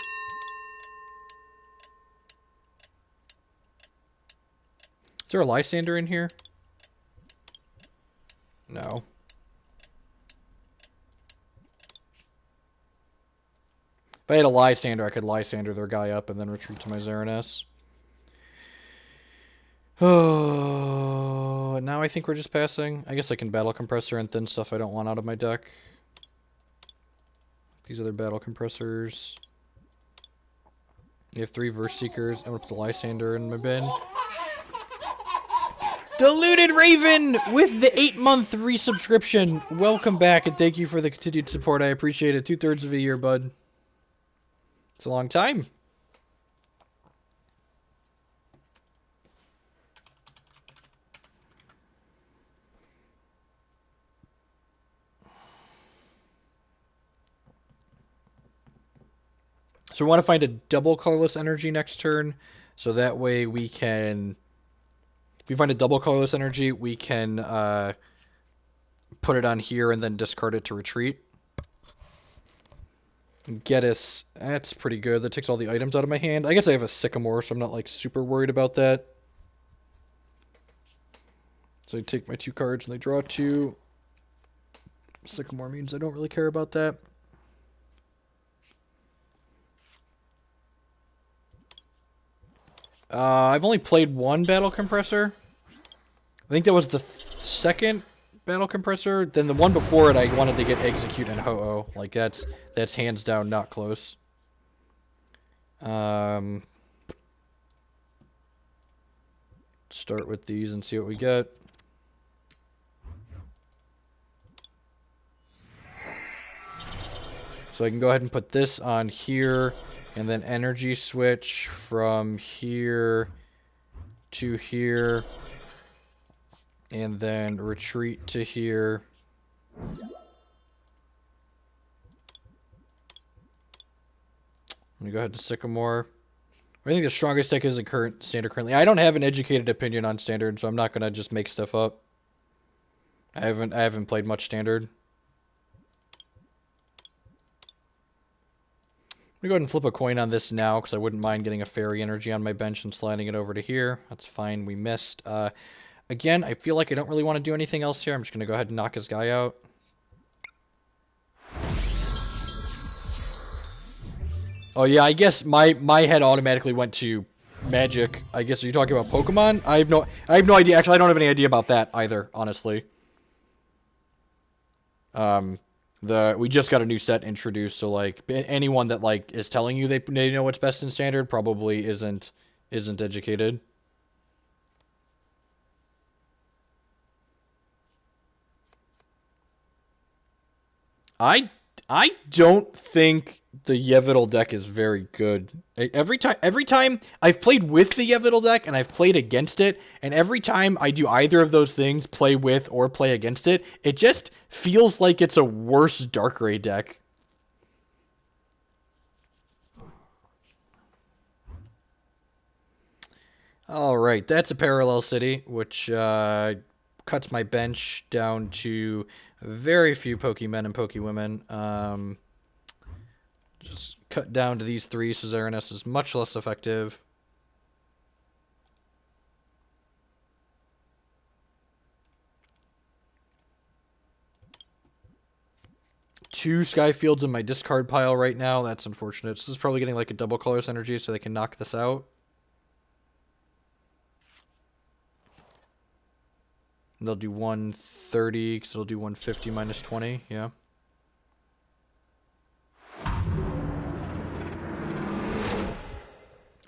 Is there a Lysandre in here? No. If I had a Lysandre, I could Lysandre their guy up and then retreat to my Xerneas. Oh, now I think we're just passing. I guess I can Battle Compressor and thin stuff I don't want out of my deck. These other Battle Compressors. You have 3 Verse Seekers. I'm going to put the Lysandre in my bin. Deluded Raven with the 8-month resubscription. Welcome back and thank you for the continued support. I appreciate it. 2/3 of a year, bud. It's a long time. So we want to find a double colorless energy next turn, so that way we can, if we find a double colorless energy, we can put it on here and then discard it to retreat. Get us, that's pretty good. That takes all the items out of my hand. I guess I have a Sycamore, so I'm not like super worried about that. So I take my 2 cards and they draw 2. Sycamore means I don't really care about that. I've only played 1 Battle Compressor. I think that was the second Battle Compressor. Then the one before it, I wanted to get Exeggcute and Ho-Oh. Like, that's hands down not close. Start with these and see what we get. So I can go ahead and put this on here. And then Energy Switch from here to here. And then retreat to here. Let me go ahead to Sycamore. I think the strongest deck is in current standard currently. I don't have an educated opinion on standard, so I'm not gonna just make stuff up. I haven't played much standard. I'm going to go ahead and flip a coin on this now, because I wouldn't mind getting a Fairy Energy on my bench and sliding it over to here. That's fine, we missed. Again, I feel like I don't really want to do anything else here. I'm just going to go ahead and knock his guy out. Oh yeah, I guess my head automatically went to Magic. I guess, are you talking about Pokemon? I have no idea. Actually, I don't have any idea about that either, honestly. We just got a new set introduced, so like anyone that like is telling you they know what's best in standard probably isn't educated. I don't think the Yveltal deck is very good. Every time I've played with the Yveltal deck and I've played against it, and every time I do either of those things, play with or play against it, it just feels like it's a worse Darkrai deck. Alright, that's a Parallel City, which cuts my bench down to very few Pokemen and Pokewomen. Just cut down to these three, so Xerneas is much less effective. Two Sky Fields in my discard pile right now. That's unfortunate. This is probably getting like a double Colorless energy so they can knock this out. They'll do 130 because it'll do 150 minus 20. Yeah.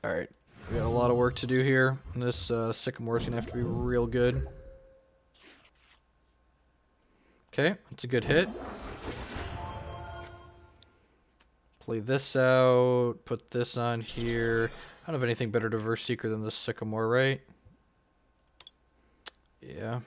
Alright. We got a lot of work to do here. And this Sycamore is going to have to be real good. Okay. That's a good hit. Play this out. Put this on here. I don't have anything better to verse Seeker than this Sycamore, right? Yeah.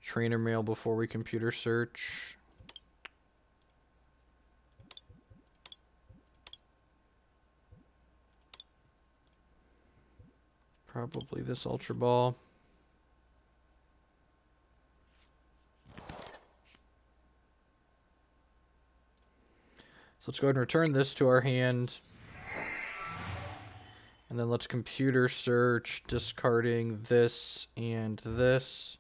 Trainer Mail before we computer search. Probably this Ultra Ball. So let's go ahead and return this to our hand. And then let's computer search, discarding this and this.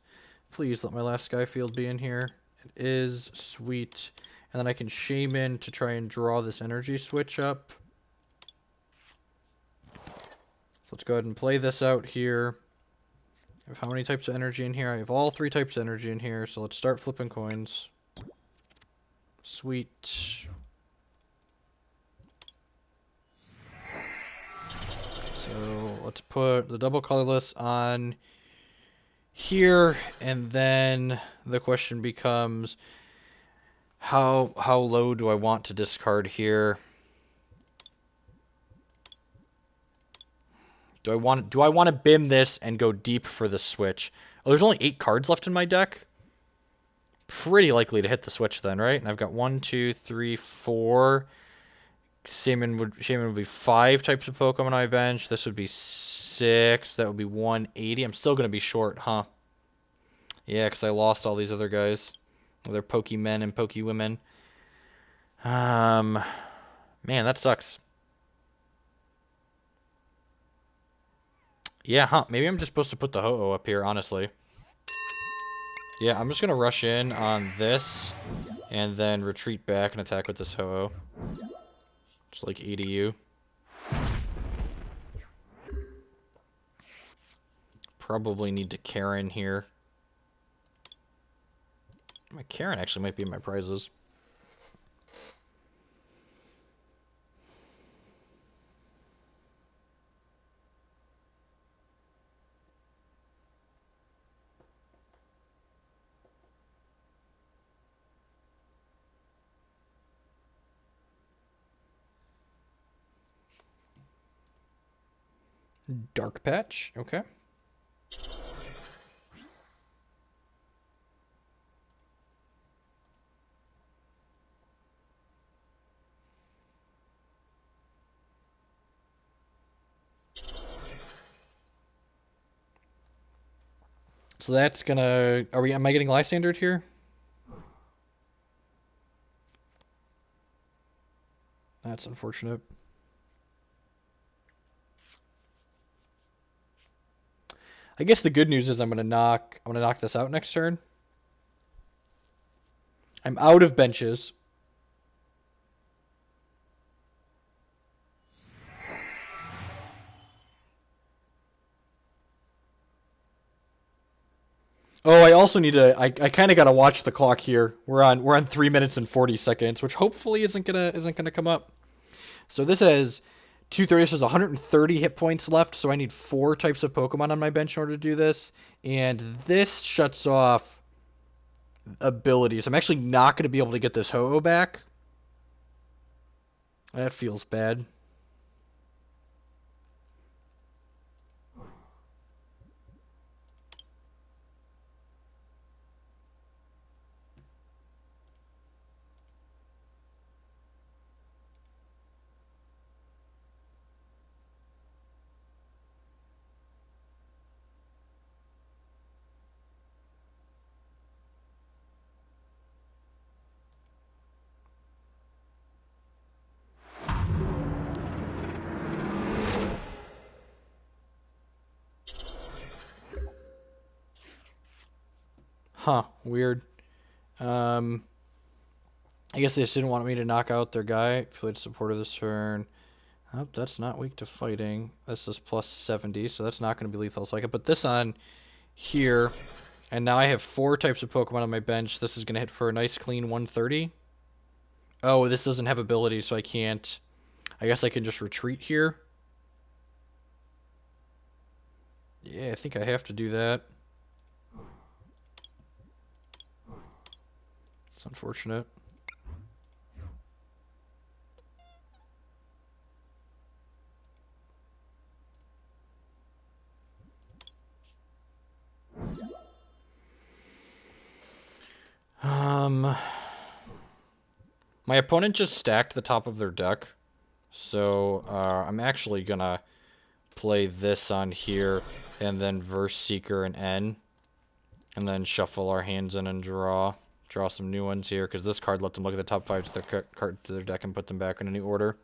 Please let my last Sky Field be in here. It is. Sweet. And then I can Shaymin to try and draw this Energy Switch up. So let's go ahead and play this out here. I have how many types of energy in here? I have all three types of energy in here. So let's start flipping coins. Sweet. So let's put the double Colorless on here, and then the question becomes how low do I want to discard here? Do I want to BIM this and go deep for the switch? Oh, there's only 8 cards left in my deck. Pretty likely to hit the switch then, right? And I've got 1, 2, 3, 4. Shaymin would be 5 types of Pokemon on my bench. This would be 6. That would be 180. I'm still going to be short, huh? Yeah, because I lost all these other guys. They're Pokemen and Pokewomen. Man, that sucks. Yeah, huh. Maybe I'm just supposed to put the Ho-Oh up here, honestly. Yeah, I'm just going to rush in on this and then retreat back and attack with this Ho-Oh. Just like EDU. Probably need to Karen here. My Karen actually might be in my prizes. Dark Patch, okay. So that's gonna, am I getting Lysandre here? That's unfortunate. I guess the good news is I'm gonna knock this out next turn. I'm out of benches. Oh, I also need to. I kind of gotta watch the clock here. We're on 3 minutes and 40 seconds, which hopefully isn't gonna come up. So this has 230, so there's 130 hit points left, so I need 4 types of Pokemon on my bench in order to do this. And this shuts off abilities. I'm actually not going to be able to get this Ho-Oh back. That feels bad. Huh, weird. I guess they just didn't want me to knock out their guy. Played supporter this turn. Oh, that's not weak to fighting. This is plus 70, so that's not going to be lethal. So I can put this on here, and now I have 4 types of Pokemon on my bench. This is going to hit for a nice clean 130. Oh, this doesn't have ability, so I can't. I guess I can just retreat here. Yeah, I think I have to do that. It's unfortunate. My opponent just stacked the top of their deck, so I'm actually gonna play this on here, and then verse Seeker and N, and then shuffle our hands in and draw some new ones here, because this card let them look at the top 5 cards to their deck and put them back in any order.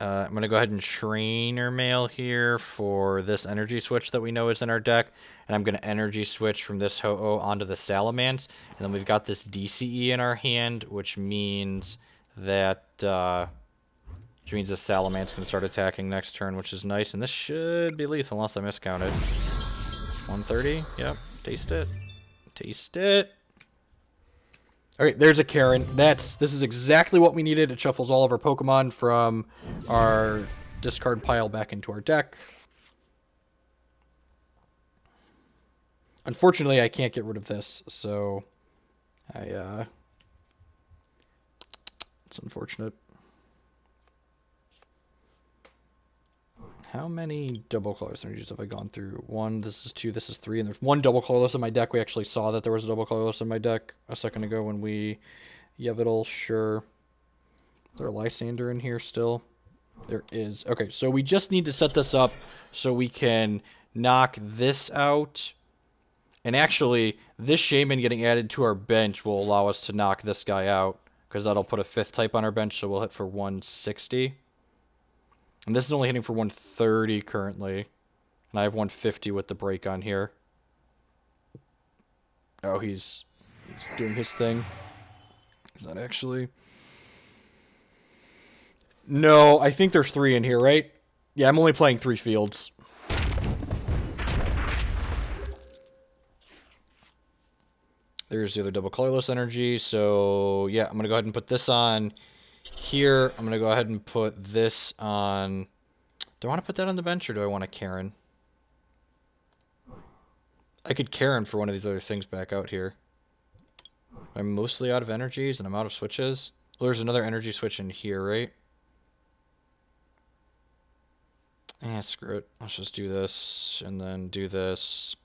I'm going to go ahead and Trainer Mail here for this Energy Switch that we know is in our deck. And I'm going to Energy Switch from this Ho-Oh onto the Salamence. And then we've got this DCE in our hand, which means that the Salamence can start attacking next turn, which is nice. And this should be lethal unless I miscounted. 130, yep, taste it. Taste it. Okay, there's a Karen. This is exactly what we needed. It shuffles all of our Pokemon from our discard pile back into our deck. Unfortunately, I can't get rid of this, so it's unfortunate. How many double colorless energies have I gone through? 1, this is 2, this is 3, and there's 1 double colorless in my deck. We actually saw that there was a double colorless in my deck a second ago when we Yveltal, sure. Is there a Lysandre in here still? There is. Okay, so we just need to set this up so we can knock this out. And actually, this Shaymin getting added to our bench will allow us to knock this guy out, because that'll put a 5th type on our bench, so we'll hit for 160. And this is only hitting for 130 currently. And I have 150 with the break on here. Oh, he's doing his thing. Is that actually? No, I think there's 3 in here, right? Yeah, I'm only playing 3 fields. There's the other double colorless energy. So, yeah, I'm going to go ahead and put this on here. I'm going to go ahead and put this on. Do I want to put that on the bench, or do I want a Karen? I could Karen for one of these other things back out here. I'm mostly out of energies, and I'm out of switches. Well, there's another energy switch in here, right? Eh, screw it. Let's just do this, and then do this.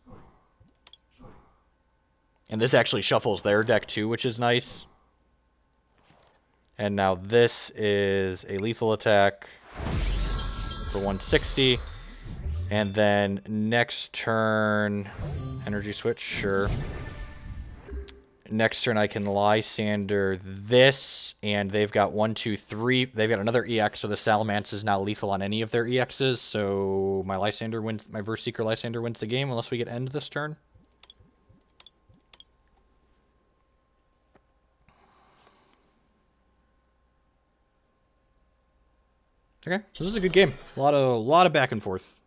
And this actually shuffles their deck too, which is nice. And now this is a lethal attack for 160. And then next turn, energy switch, sure. Next turn I can Lysandre this, and they've got 1, 2, 3. They've got another EX, so the Salamence is now lethal on any of their EXs. So my Lysandre wins, my Verse Seeker Lysandre wins the game unless we get end this turn. Okay, this is a good game. A lot of back and forth.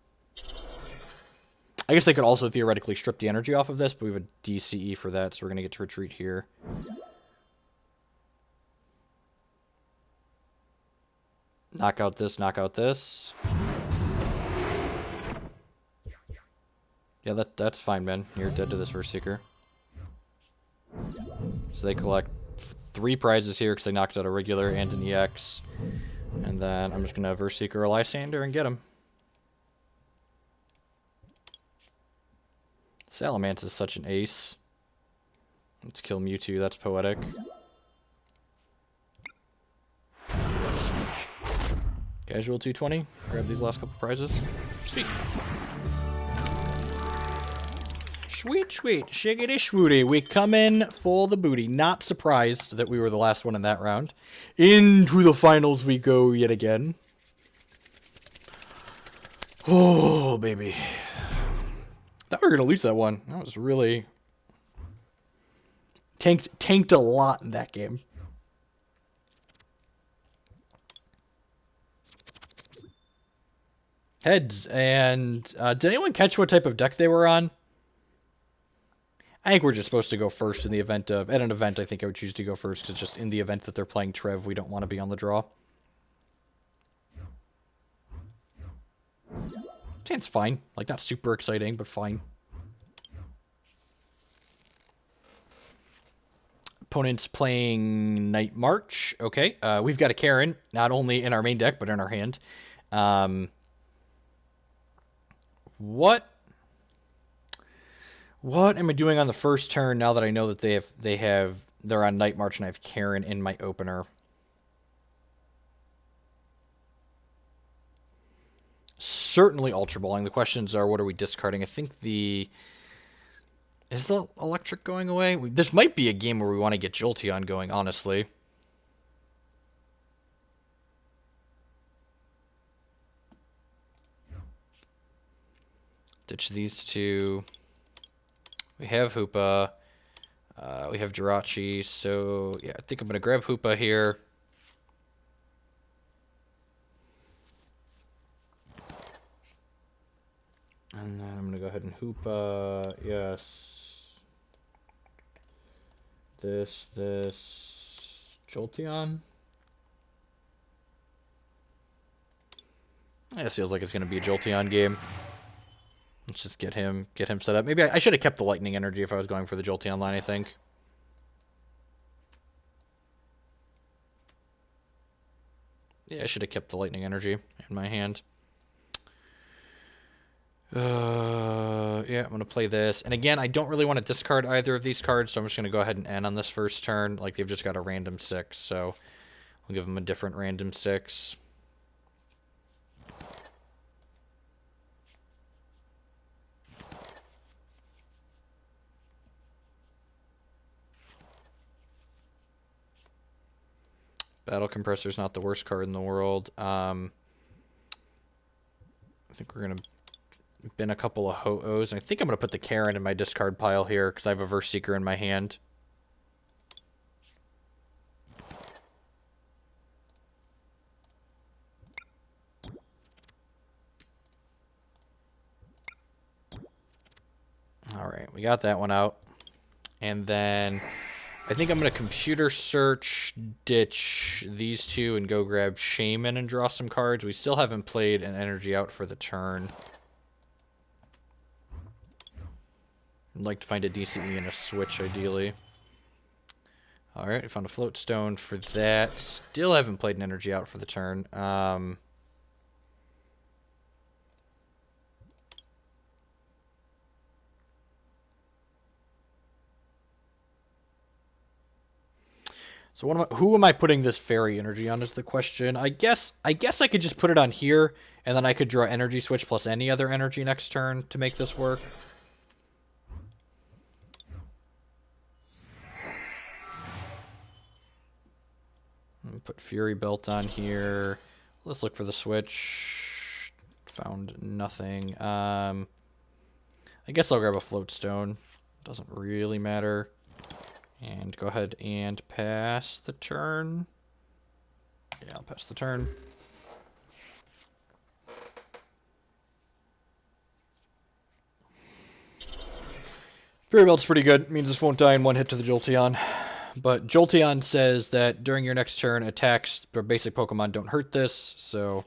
I guess they could also theoretically strip the energy off of this, but we have a DCE for that, so we're going to get to retreat here. Knock out this, knock out this. Yeah, that's fine, man. You're dead to this first Seeker. So they collect 3 prizes here because they knocked out a regular and an EX. And then I'm just going to Verse Seeker a Lysandre and get him. Salamence is such an ace. Let's kill Mewtwo, that's poetic. Casual 220. Grab these last couple prizes. Sweet. Sweet, sweet. Shiggity swooty. We come in for the booty. Not surprised that we were the last one in that round. Into the finals we go yet again. Oh, baby. Thought we were going to lose that one. That was really... Tanked a lot in that game. Heads. And did anyone catch what type of deck they were on? I think we're just supposed to go first in the event of... At an event, I think I would choose to go first, because just in the event that they're playing Trev, we don't want to be on the draw. It's fine. Like, not super exciting, but fine. Opponent's playing Night March. Okay, we've got a Karen, not only in our main deck, but in our hand. What am I doing on the first turn now that I know that they're on Night March and I have Karen in my opener? Certainly Ultra Balling. The questions are, what are we discarding? I think is the electric going away? This might be a game where we want to get Jolteon going, honestly. Ditch these two. We have Hoopa. We have Jirachi. So, yeah, I think I'm going to grab Hoopa here. And then I'm going to go ahead and Hoopa. Yes. This. Jolteon. It feels like it's going to be a Jolteon game. Let's just get him set up. Maybe I should have kept the Lightning Energy if I was going for the Jolteon line, I think. Yeah, I should have kept the Lightning Energy in my hand. Yeah, I'm going to play this. And again, I don't really want to discard either of these cards, so I'm just going to go ahead and end on this first turn. Like, they've just got a random 6, so we'll give them a different random 6. Battle Compressor is not the worst card in the world. I think we're going to bin a couple of Ho-Ohs. I think I'm going to put the Karen in my discard pile here because I have a Verse Seeker in my hand. Alright, we got that one out. And then I think I'm going to Computer Search, ditch these two, and go grab Shaymin and draw some cards. We still haven't played an Energy out for the turn. I'd like to find a DCE and a Switch, ideally. Alright, I found a Float Stone for that. Still haven't played an Energy out for the turn. So who am I putting this Fairy Energy on is the question. I guess I could just put it on here, and then I could draw Energy Switch plus any other energy next turn to make this work. Put Fury Belt on here. Let's look for the Switch. Found nothing. I guess I'll grab a Float Stone. Doesn't really matter. And go ahead and pass the turn. Yeah, I'll pass the turn. Fury Belt's pretty good. Means this won't die in one hit to the Jolteon. But Jolteon says that during your next turn, attacks for basic Pokemon don't hurt this, so...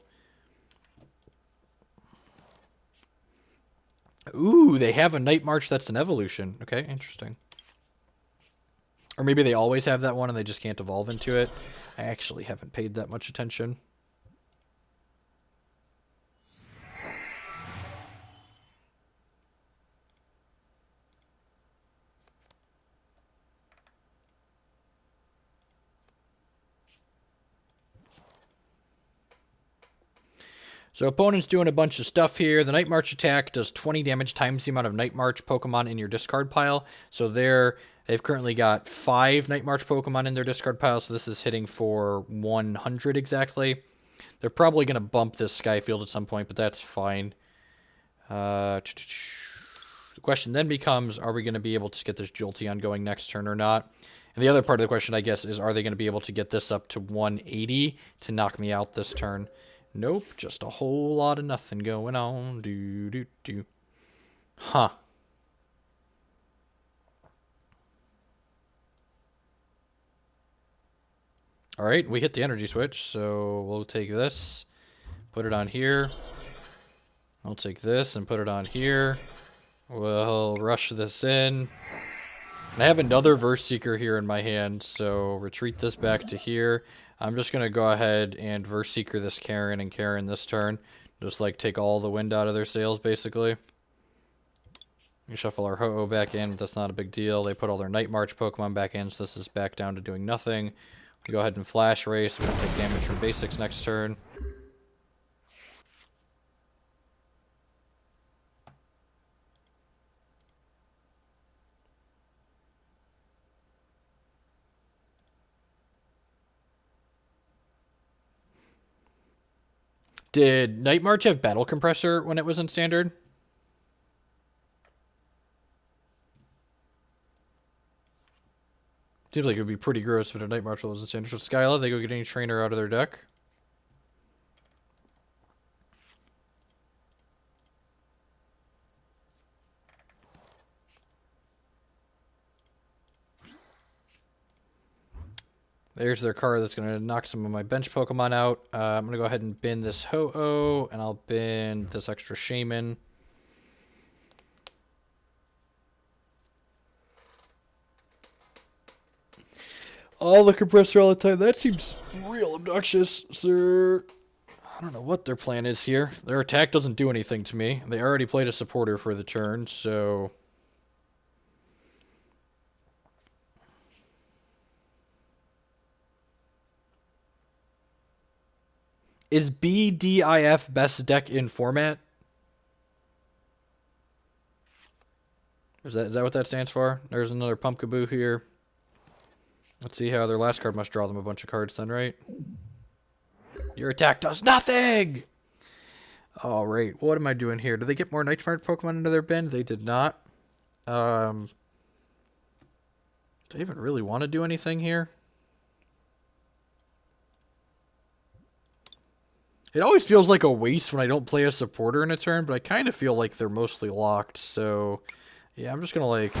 Ooh, they have a Night March that's an evolution. Okay, interesting. Or maybe they always have that one and they just can't evolve into it. I actually haven't paid that much attention. So opponent's doing a bunch of stuff here. The Night March attack does 20 damage times the amount of Night March Pokemon in your discard pile. So they've currently got 5 Night March Pokemon in their discard pile, so this is hitting for 100 exactly. They're probably going to bump this Sky Field at some point, but that's fine. The question then becomes, are we going to be able to get this Jolteon going next turn or not? And the other part of the question, I guess, is are they going to be able to get this up to 180 to knock me out this turn? Nope, just a whole lot of nothing going on. Huh. Alright, we hit the energy switch, so we'll take this, put it on here. I'll take this and put it on here. We'll rush this in. And I have another Verse Seeker here in my hand, so retreat this back to here. I'm just going to go ahead and Verse Seeker this Karen and Karen this turn. Just like take all the wind out of their sails, basically. We shuffle our Ho-Oh back in, but that's not a big deal. They put all their Night March Pokemon back in, so this is back down to doing nothing. We go ahead and Flash Race. We're going to take damage from basics next turn. Did Night March have Battle Compressor when it was in Standard? Seems like it would be pretty gross if a Night March was in Standard. So Skyla, they go get any trainer out of their deck. There's their card that's going to knock some of my bench Pokemon out. I'm going to go ahead and bin this Ho-Oh, and I'll bin this extra Shaymin. All the compressor all the time. That seems real obnoxious, sir. I don't know what their plan is here. Their attack doesn't do anything to me. They already played a supporter for the turn, so... Is BDIF best deck in format? Is that what that stands for? There's another Pumpkaboo here. Let's see how their last card must draw them a bunch of cards then, right? Your attack does nothing! Alright, what am I doing here? Did they get more Night March Pokemon into their bin? They did not. Do they even really want to do anything here? It always feels like a waste when I don't play a supporter in a turn, but I kind of feel like they're mostly locked, so... Yeah, I'm just gonna, like...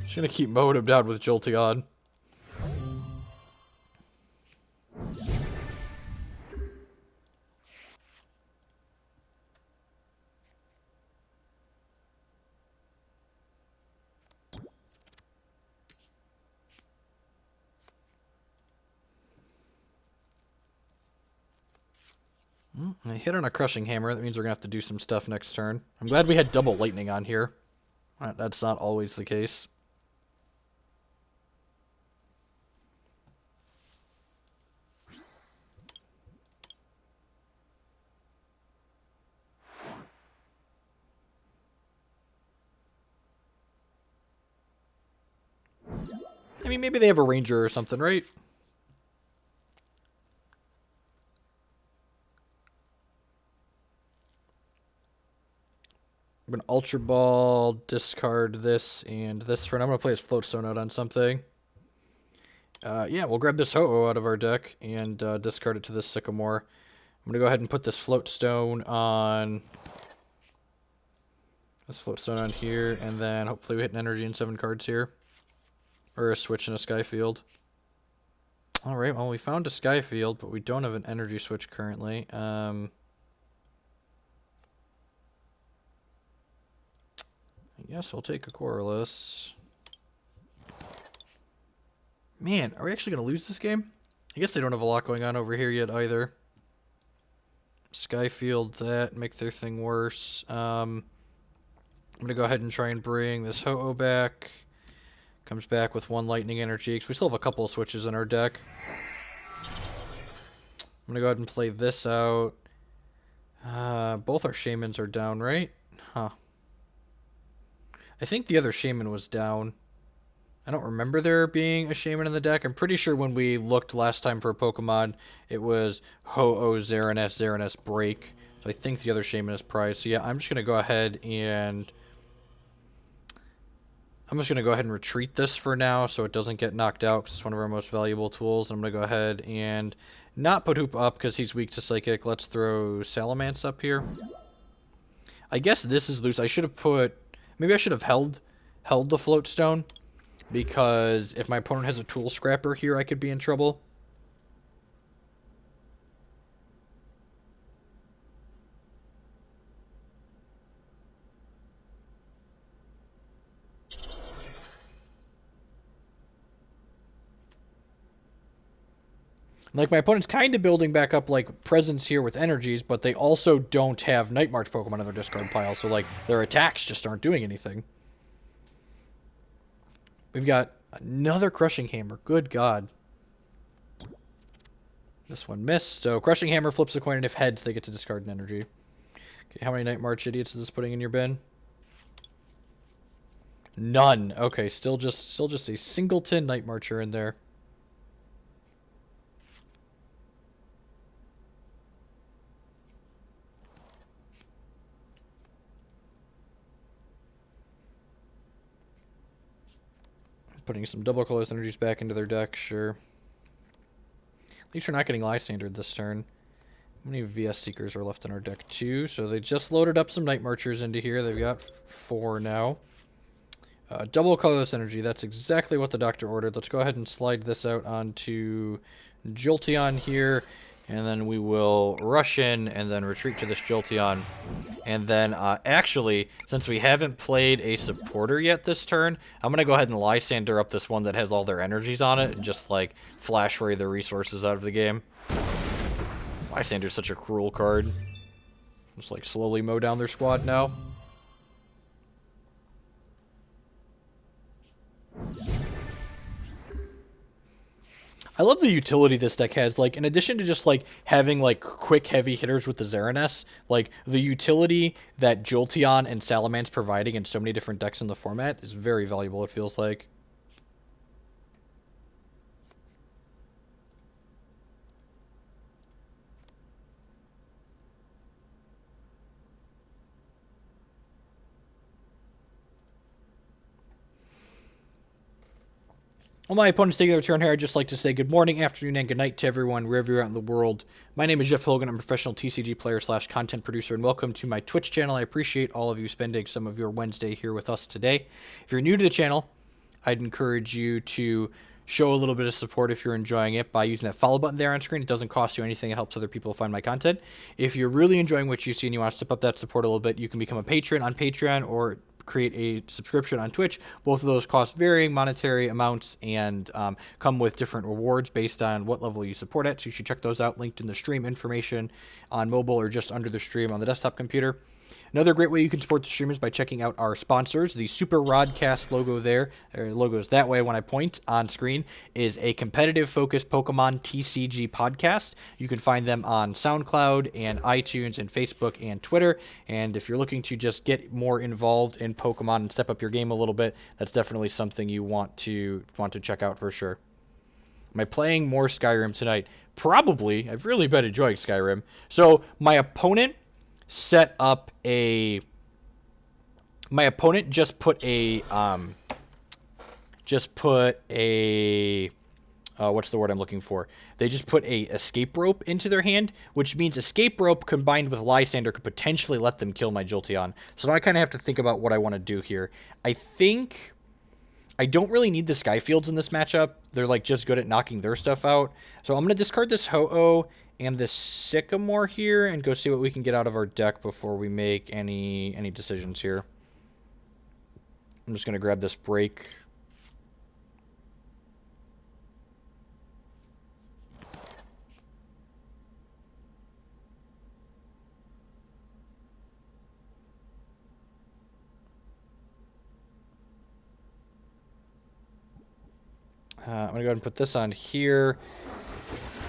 Just gonna keep mowing him down with Jolteon. I hit on a Crushing Hammer. That means we're going to have to do some stuff next turn. I'm glad we had double Lightning on here. That's not always the case. I mean, maybe they have a Ranger or something, right? I'm going to Ultra Ball, discard this and this for... I'm going to play his Float Stone out on something. Yeah, we'll grab this Ho-Oh out of our deck and discard it to this Sycamore. I'm going to go ahead and put this Float Stone on... This Float Stone on here, and then hopefully we hit an energy in 7 cards here. Or a switch and a Sky Field. Alright, well, we found a Sky Field, but we don't have an Energy Switch currently. I guess we'll take a Colorless. Man, are we actually going to lose this game? I guess they don't have a lot going on over here yet either. Sky Field that, make their thing worse. I'm going to go ahead and try and bring this Ho-Oh back. Comes back with one Lightning Energy, because we still have a couple of switches in our deck. I'm going to go ahead and play this out. Both our Shaymins are down, right? Huh. I think the other Shaymin was down. I don't remember there being a Shaymin in the deck. I'm pretty sure when we looked last time for a Pokemon, it was Ho-Oh Xerneas Break. So I think the other Shaymin is prized. So yeah, I'm just going to go ahead and... retreat this for now so it doesn't get knocked out because it's one of our most valuable tools. I'm going to go ahead and not put Hoopa up because he's weak to Psychic. Let's throw Salamence up here. I guess this is loose. I should have put... Maybe I should have held the Float Stone, because if my opponent has a Tool Scrapper here, I could be in trouble. Like, my opponent's kind of building back up, like, presence here with energies, but they also don't have Night March Pokemon in their discard pile, so, like, their attacks just aren't doing anything. We've got another Crushing Hammer. Good God. This one missed, so Crushing Hammer flips a coin, and if heads, they get to discard an energy. Okay, how many Night March idiots is this putting in your bin? None. Okay, still just a singleton Night Marcher in there. Putting some double colorless energies back into their deck, sure. At least we're not getting Lysandre this turn. How many VS Seekers are left in our deck? 2, so they just loaded up some Night Marchers into here. They've got 4 now. Double colorless energy, that's exactly what the doctor ordered. Let's go ahead and slide this out onto Jolteon here. And then we will rush in and then retreat to this Jolteon. And then, actually, since we haven't played a supporter yet this turn, I'm going to go ahead and Lysandre up this one that has all their energies on it and just, like, flash ray their resources out of the game. Lysandre's such a cruel card. Just, like, slowly mow down their squad now. I love the utility this deck has. Like, in addition to just, like, having, like, quick, heavy hitters with the Xerneas, like, the utility that Jolteon and Salamence providing in so many different decks in the format is very valuable, it feels like. While my opponent's taking their turn here, I'd just like to say good morning, afternoon, and good night to everyone, wherever you're at in the world. My name is Jeff Hilgen. I'm a professional TCG player / content producer, and welcome to my Twitch channel. I appreciate all of you spending some of your Wednesday here with us today. If you're new to the channel, I'd encourage you to show a little bit of support if you're enjoying it by using that follow button there on screen. It doesn't cost you anything. It helps other people find my content. If you're really enjoying what you see and you want to step up that support a little bit, you can become a patron on Patreon or create a subscription on Twitch. Both of those cost varying monetary amounts and come with different rewards based on what level you support at. So you should check those out, linked in the stream information on mobile or just under the stream on the desktop computer. Another great way you can support the stream is by checking out our sponsors. The Super Rodcast logo there, or logos that way when I point on screen, is a competitive focused Pokemon TCG podcast. You can find them on SoundCloud and iTunes and Facebook and Twitter. And if you're looking to just get more involved in Pokemon and step up your game a little bit, that's definitely something you want to check out for sure. Am I playing more Skyrim tonight? Probably. I've really been enjoying Skyrim. So my opponent set up a... My opponent just put a... what's the word I'm looking for? They just put a escape rope into their hand, which means escape rope combined with Lysandre could potentially let them kill my Jolteon. So now I kind of have to think about what I want to do here. I think I don't really need the Sky Fields in this matchup. They're like just good at knocking their stuff out. So I'm going to discard this Ho-Oh and this Sycamore here and go see what we can get out of our deck before we make any decisions here. I'm just going to grab this break. I'm going to go ahead and put this on here.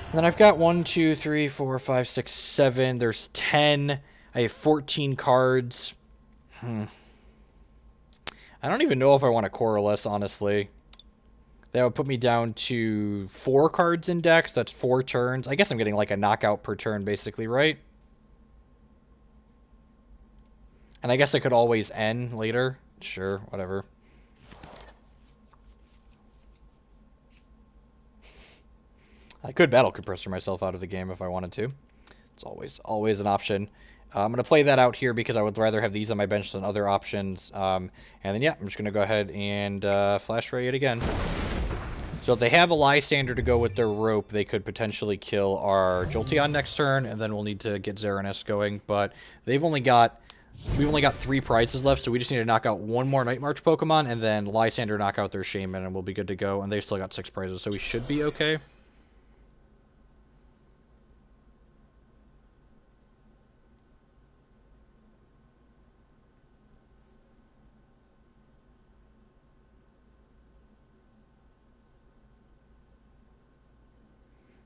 And then I've got 1, 2, 3, 4, 5, 6, 7. There's 10. I have 14 cards. I don't even know if I want a Colorless, honestly. That would put me down to 4 cards in deck, so that's 4 turns. I guess I'm getting like a knockout per turn, basically, right? And I guess I could always end later. Sure, whatever. I could battle Compressor myself out of the game if I wanted to. It's always an option. I'm going to play that out here because I would rather have these on my bench than other options. And then, yeah, I'm just going to go ahead and Flash Ray it again. So if they have a Lysandre to go with their rope, they could potentially kill our Jolteon next turn, and then we'll need to get Xerneas going. But we've only got 3 prizes left, so we just need to knock out 1 more Night March Pokemon, and then Lysandre knock out their Shaymin, and we'll be good to go. And they've still got 6 prizes, so we should be okay.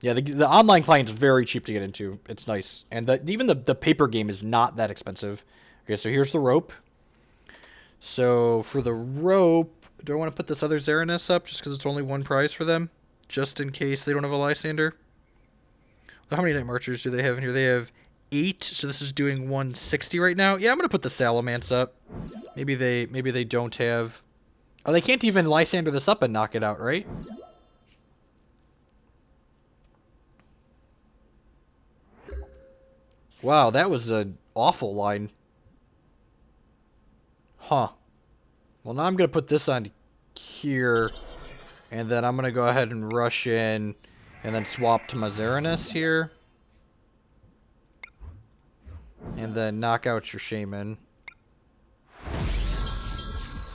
Yeah, the online client's very cheap to get into. It's nice. And even the paper game is not that expensive. Okay, so here's the rope. So for the rope, do I want to put this other Xerneas up just because it's only 1 prize for them? Just in case they don't have a Lysandre? How many Night Marchers do they have in here? They have 8, so this is doing 160 right now. Yeah, I'm going to put the Salamence up. Maybe they don't have... Oh, they can't even Lysandre this up and knock it out, right? Wow, that was an awful line. Huh. Well, now I'm going to put this on here, and then I'm going to go ahead and rush in, and then swap to my Xerneas here. And then knock out your Shaymin.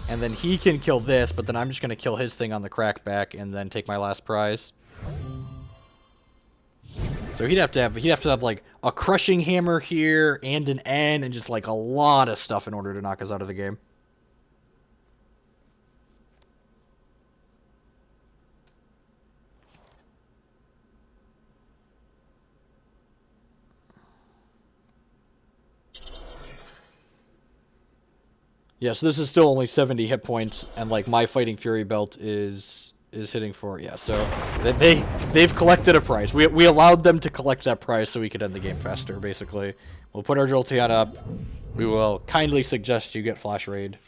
And then he can kill this, but then I'm just going to kill his thing on the crackback, and then take my last prize. So he'd have to have like a crushing hammer here and an N and just like a lot of stuff in order to knock us out of the game. Yeah, so this is still only 70 hit points, and like my Fighting Fury belt is hitting for, yeah, so they've collected a prize. We allowed them to collect that prize so we could end the game faster, basically. We'll put our Jolteon up. We will kindly suggest you get Flash Raid.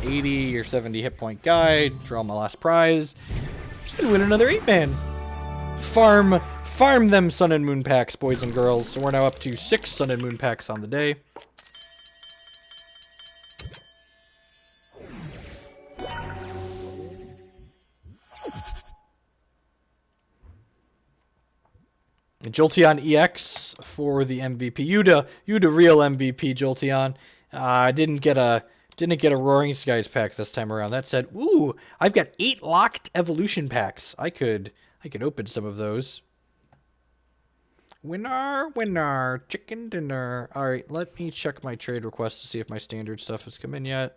80 or 70 hit point guy, draw my last prize, and win another 8-man. Farm them Sun and Moon packs, boys and girls. So we're now up to 6 Sun and Moon packs on the day. Jolteon-EX for the MVP. You the real MVP, Jolteon. Didn't get a Roaring Skies pack this time around. That said, ooh, I've got 8 locked evolution packs. I could open some of those. Winner, chicken dinner. All right, let me check my trade request to see if my standard stuff has come in yet.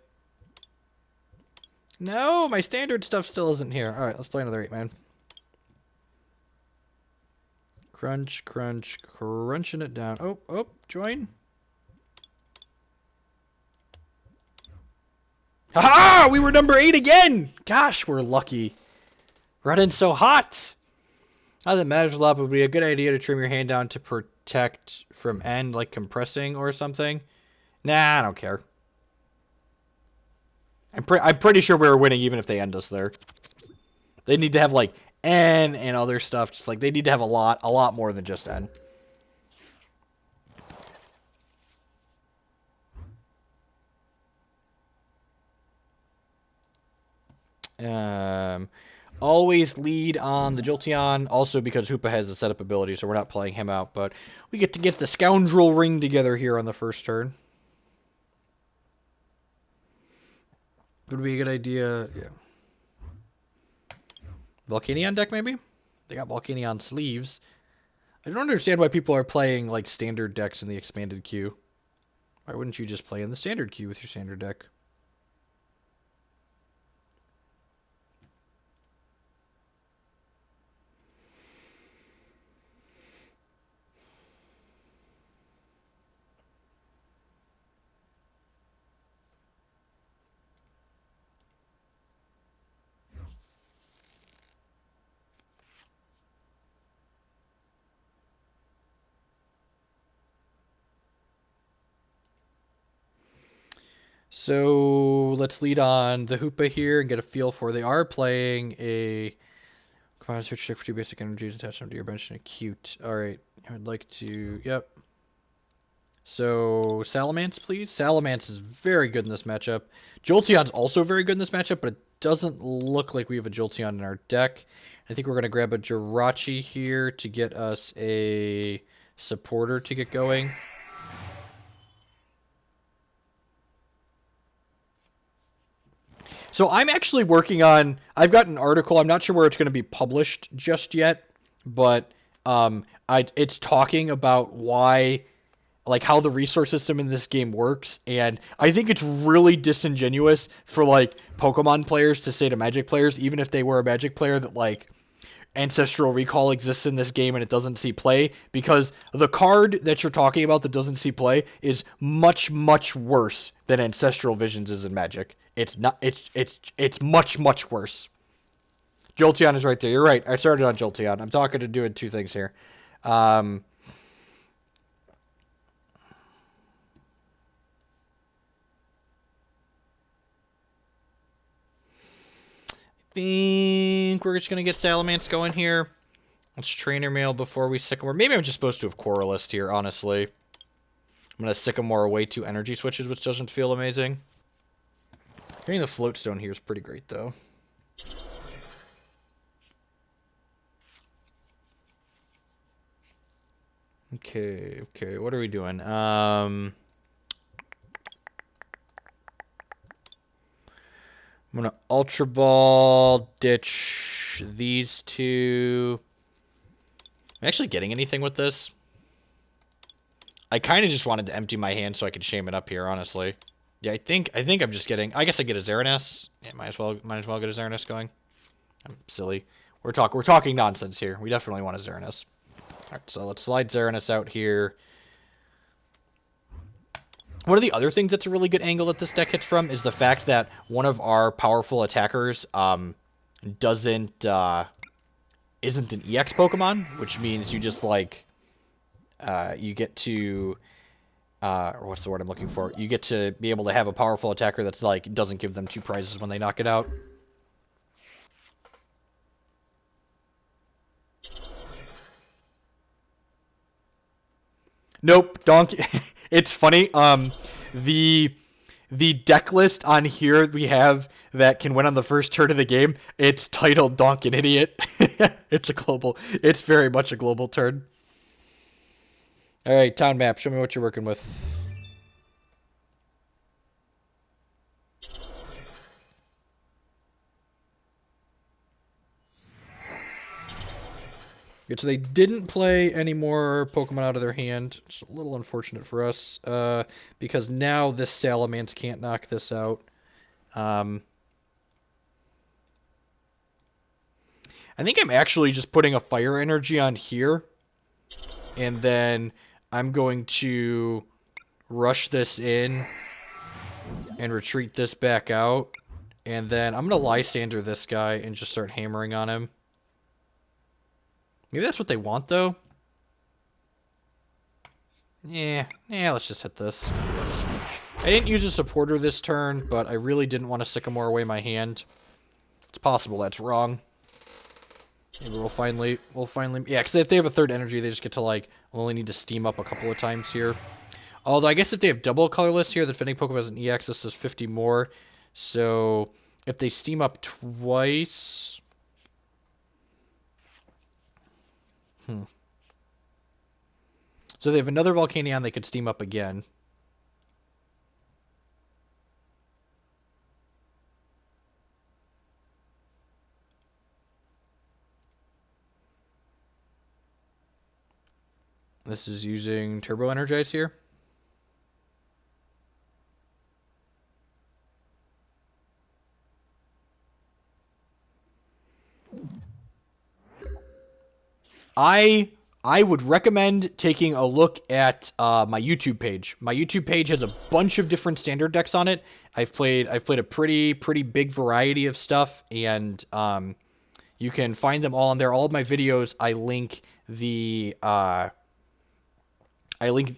No, my standard stuff still isn't here. All right, let's play another 8-man. Crunch, crunching it down. Oh, join. Ha-ha! We were number 8 again! Gosh, we're lucky. Running so hot! Not that it matters a lot, but it would be a good idea to trim your hand down to protect from end, like compressing or something. Nah, I don't care. I'm pretty sure we were winning even if they end us there. They need to have, like, N and other stuff. Just like they need to have a lot more than just N. Always lead on the Jolteon, also because Hoopa has the setup ability, so we're not playing him out, but we get to get the Scoundrel Ring together here on the first turn. Would be a good idea, yeah. Volcanion deck, maybe? They got Volcanion sleeves. I don't understand why people are playing, like, standard decks in the expanded queue. Why wouldn't you just play in the standard queue with your standard deck? So let's lead on the Hoopa here and get a feel for they are playing a Computer Search deck for 2 basic energies attached them to your bench and a cute. Alright, I would like to, yep. So Salamence, please. Salamence is very good in this matchup. Jolteon's also very good in this matchup, but it doesn't look like we have a Jolteon in our deck. I think we're going to grab a Jirachi here to get us a supporter to get going. So I'm actually working on, I've got an article, I'm not sure where it's going to be published just yet, but it's talking about why, like how the resource system in this game works, and I think it's really disingenuous for like Pokemon players to say to Magic players, even if they were a Magic player, that like Ancestral Recall exists in this game and it doesn't see play, because the card that you're talking about that doesn't see play is much, much worse than Ancestral Visions is in Magic. It's not. It's much, much worse. Jolteon is right there. You're right. I started on Jolteon. I'm talking to doing two things here. I think we're just gonna get Salamence going here. Let's Trainer Mail before we Sycamore. Maybe I'm just supposed to have Colorless here. Honestly, I'm gonna Sycamore away 2 energy switches, which doesn't feel amazing. Getting the Float Stone here is pretty great, though. Okay, what are we doing? I'm gonna Ultra Ball, ditch these two. Am I actually getting anything with this? I kind of just wanted to empty my hand so I could shame it up here, honestly. Yeah, I think I'm just getting. I guess I get a Xerneas. Yeah, might as well get a Xerneas going. I'm silly. We're talking nonsense here. We definitely want a Xerneas. All right, so let's slide Xerneas out here. One of the other things that's a really good angle that this deck hits from is the fact that one of our powerful attackers isn't an EX Pokemon, which means you just like you get to. Or what's the word I'm looking for? You get to be able to have a powerful attacker that's like doesn't give them 2 prizes when they knock it out. Nope, Donkey. It's funny. The deck list on here we have that can win on the first turn of the game. It's titled Donkin Idiot. It's very much a global turn. All right, town map. Show me what you're working with. Good, so they didn't play any more Pokemon out of their hand. It's a little unfortunate for us, because now this Salamence can't knock this out. I think I'm actually just putting a Fire Energy on here, and then I'm going to rush this in and retreat this back out, and then I'm going to Lysandre this guy and just start hammering on him. Maybe that's what they want, though. Yeah, let's just hit this. I didn't use a supporter this turn, but I really didn't want to Sycamore away my hand. It's possible that's wrong. Maybe we'll finally, yeah, because if they have a third energy, they just get to, like, only need to steam up a couple of times here. Although, I guess if they have double Colorless here, the defending Pokemon has an EX, this does 50 more. So, if they steam up twice... So they have another Volcanion they could steam up again. This is using Turbo Energize here. I would recommend taking a look at my YouTube page. My YouTube page has a bunch of different standard decks on it. I've played a pretty big variety of stuff, and you can find them all on there. All of my videos, I link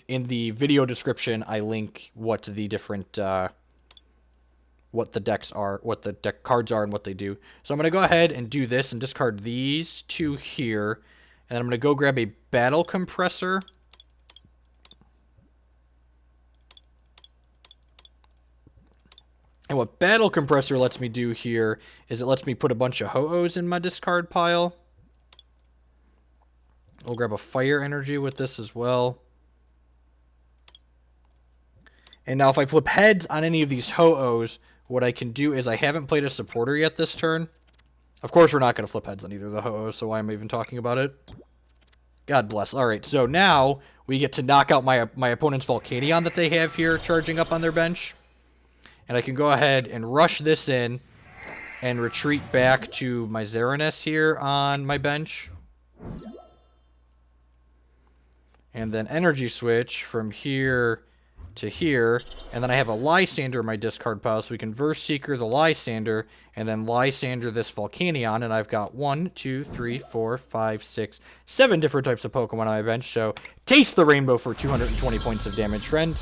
in the video description. I link what the different what the decks are, what the deck cards are, and what they do. So I'm gonna go ahead and do this and discard these two here. And I'm going to go grab a Battle Compressor. And what Battle Compressor lets me do here is it lets me put a bunch of Ho-Ohs in my discard pile. We'll grab a Fire Energy with this as well. And now if I flip heads on any of these Ho-Ohs, what I can do is I haven't played a supporter yet this turn. Of course, we're not going to flip heads on either of the Ho-Ohs, so why am I even talking about it? God bless. All right, so now we get to knock out my opponent's Volcanion that they have here charging up on their bench. And I can go ahead and rush this in and retreat back to my Xerneas here on my bench. And then Energy Switch from here to here. And then I have a Lysandre in my discard pile, so we can Verse Seeker the Lysandre, and then Lysandre this Volcanion, and I've got 1, 2, 3, 4, 5, 6, 7 different types of Pokemon on my bench, so taste the rainbow for 220 points of damage, friend.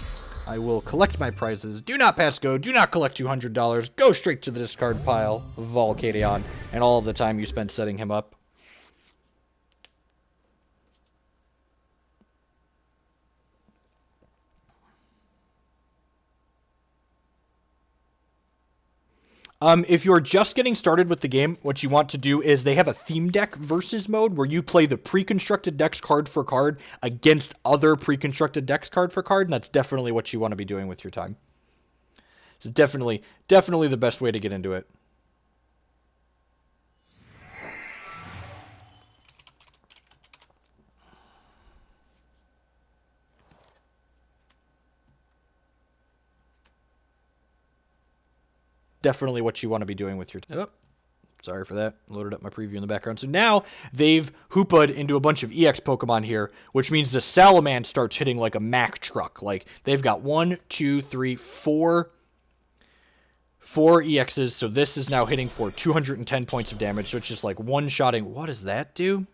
I will collect my prizes. Do not pass go. Do not collect $200. Go straight to the discard pile, Volcanion, and all of the time you spent setting him up. If you're just getting started with the game, what you want to do is they have a theme deck versus mode where you play the pre-constructed decks card for card against other pre-constructed decks card for card, and that's definitely what you want to be doing with your time. So definitely the best way to get into it. Definitely what you want to be doing with your... Oh, sorry for that. Loaded up my preview in the background. So now they've Hoopa'd into a bunch of EX Pokemon here, which means the Salamence starts hitting like a Mack truck. Like, they've got 1, 2, 3, 4 EXs, so this is now hitting for 210 points of damage, so it's just like one-shotting. What does that do?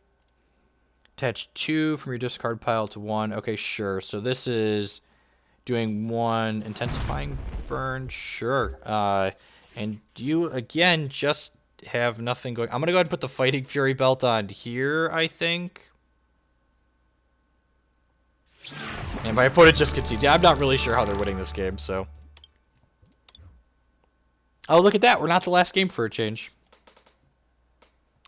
Attach 2 from your discard pile to 1. Okay, sure. So this is doing 1 intensifying burn. Sure. And you, again, just have nothing going. I'm going to go ahead and put the Fighting Fury belt on here, I think. And my opponent just concedes. Yeah, I'm not really sure how they're winning this game, so. Oh, look at that. We're not the last game for a change.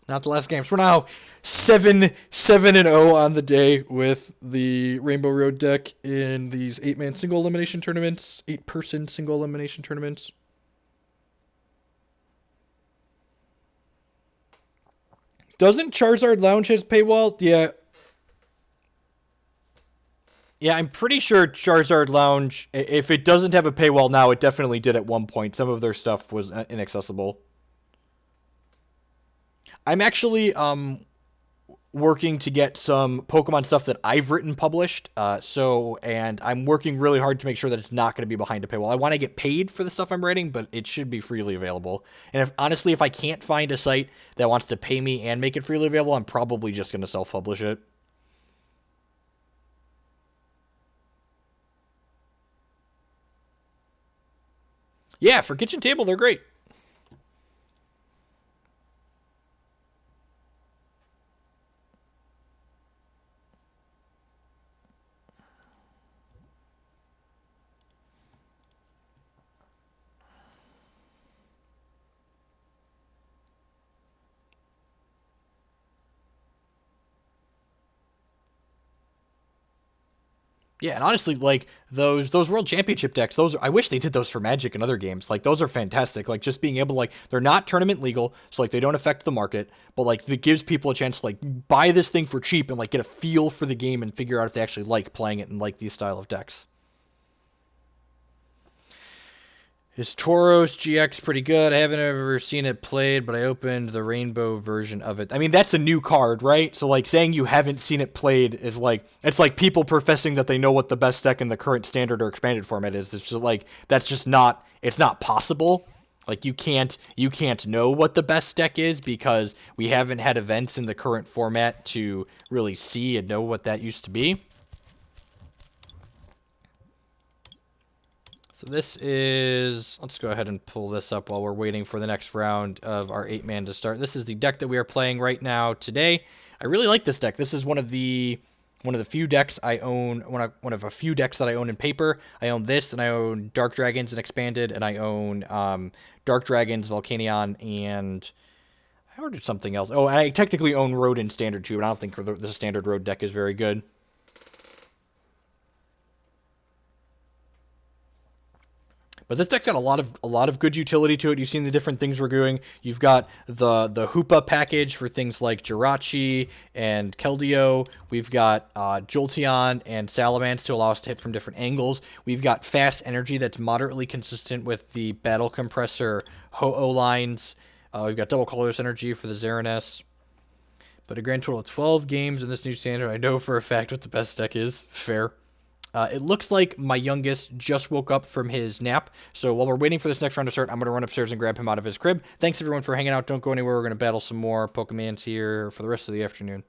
Not the last game. So we're now 7-0 on the day with the Rainbow Road deck in these 8-man single elimination tournaments, 8-person single elimination tournaments. Doesn't Charizard Lounge has paywall? Yeah. Yeah, I'm pretty sure Charizard Lounge, if it doesn't have a paywall now, it definitely did at one point. Some of their stuff was inaccessible. I'm actually working to get some Pokemon stuff that I've written published. And I'm working really hard to make sure that it's not going to be behind a paywall. I want to get paid for the stuff I'm writing, but it should be freely available. And honestly, if I can't find a site that wants to pay me and make it freely available, I'm probably just going to self-publish it. Yeah, for kitchen table, they're great. Yeah, and honestly, like those World Championship decks, I wish they did those for Magic and other games. Like those are fantastic. Like just being able to, like, they're not tournament legal, so like they don't affect the market, but like it gives people a chance to like buy this thing for cheap and like get a feel for the game and figure out if they actually like playing it and like these style of decks. Is Tauros GX pretty good? I haven't ever seen it played, but I opened the rainbow version of it. I mean, that's a new card, right? So, like, saying you haven't seen it played is like, it's like people professing that they know what the best deck in the current standard or expanded format is. It's just like, that's just not, it's not possible. Like, you can't know what the best deck is because we haven't had events in the current format to really see and know what that used to be. So this is, let's go ahead and pull this up while we're waiting for the next round of our 8-man to start. This is the deck that we are playing right now today. I really like this deck. This is one of the few decks I own, one of a few decks that I own in paper. I own this, and I own Dark Dragons and Expanded, and I own Dark Dragons, Volcanion, and I ordered something else. Oh, I technically own Road in Standard too, but I don't think the Standard Road deck is very good. But this deck's got a lot of good utility to it. You've seen the different things we're doing. You've got the Hoopa package for things like Jirachi and Keldeo. We've got Jolteon and Salamence to allow us to hit from different angles. We've got fast energy that's moderately consistent with the Battle Compressor Ho-Oh lines. We've got double colorless energy for the Xerneas. But a grand total of 12 games in this new standard. I know for a fact what the best deck is. Fair. It looks like my youngest just woke up from his nap, so while we're waiting for this next round to start, I'm going to run upstairs and grab him out of his crib. Thanks, everyone, for hanging out. Don't go anywhere. We're going to battle some more Pokemons here for the rest of the afternoon.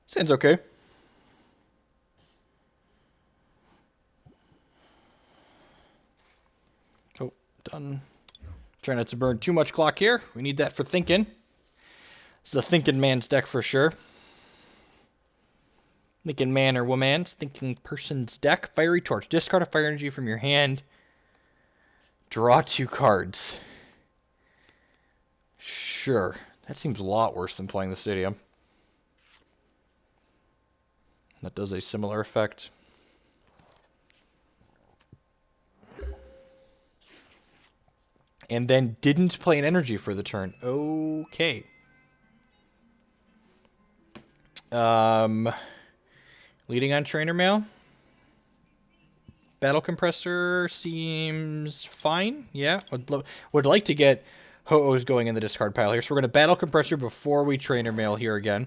Sounds okay. Oh, done. Try not to burn too much clock here. We need that for thinking. It's the thinking man's deck for sure. Thinking man or woman's, thinking person's deck. Fiery Torch. Discard a fire energy from your hand. Draw 2 cards. Sure. That seems a lot worse than playing the stadium. That does a similar effect. And then didn't play an energy for the turn. Okay. Leading on Trainer Mail. Battle Compressor seems fine. Yeah, would like to get Ho-Ohs going in the discard pile here. So we're going to Battle Compressor before we Trainer Mail here again.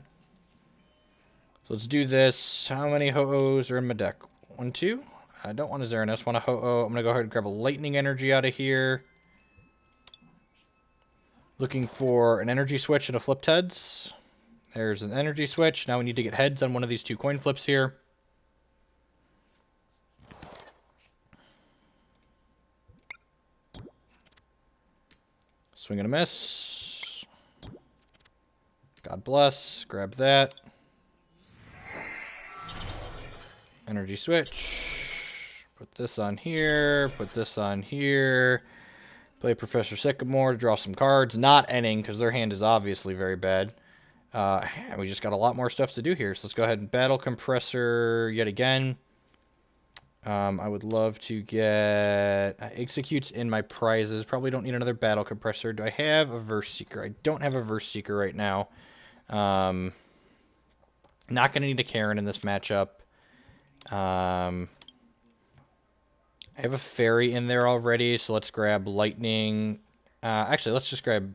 So let's do this. How many Ho-Ohs are in my deck? 1, 2. I don't want a Xerneas. Want a Ho-Oh. I'm going to go ahead and grab a Lightning Energy out of here. Looking for an Energy Switch and a Flipped Heads. There's an Energy Switch. Now we need to get heads on one of these 2 coin flips here. Swing and a miss. God bless. Grab that. Energy Switch. Put this on here. Put this on here. Play Professor Sycamore to draw some cards. Not ending, because their hand is obviously very bad. We just got a lot more stuff to do here. So let's go ahead and battle Compressor yet again. I would love to get Exeggcute's in my prizes. Probably don't need another battle Compressor. Do I have a Verse Seeker? I don't have a Verse Seeker right now. Not going to need a Karen in this matchup. I have a Fairy in there already, so let's grab Lightning. Actually, let's just grab...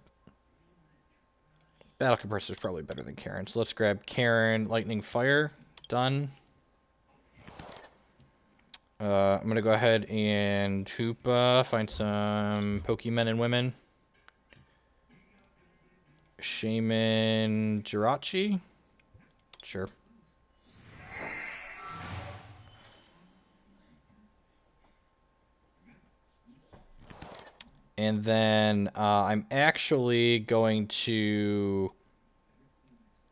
Battle Compressor is probably better than Karen. So let's grab Karen, Lightning, Fire. Done. I'm going to go ahead and Hoopa, find some Pokemon and women. Shaymin, Jirachi? Sure. And then I'm actually going to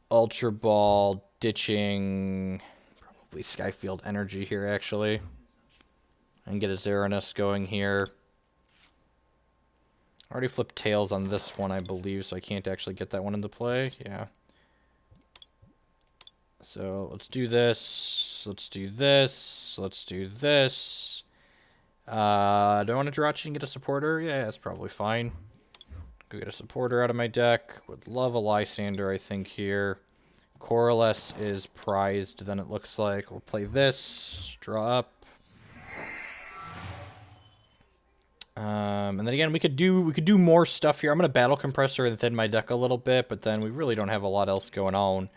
Ultra Ball, ditching probably Sky Field Energy here, actually. And get a Xerneas going here. I already flipped tails on this one, I believe, so I can't actually get that one into play. Yeah. So let's do this. Let's do this. Let's do this. Do I want to Jirachi and get a supporter? Yeah, that's probably fine. Go get a supporter out of my deck. Would love a Lysandre, I think, here. Colorless is prized, then it looks like. We'll play this. Draw up. And then again, we could do more stuff here. I'm gonna battle Compressor and thin my deck a little bit, but then we really don't have a lot else going on.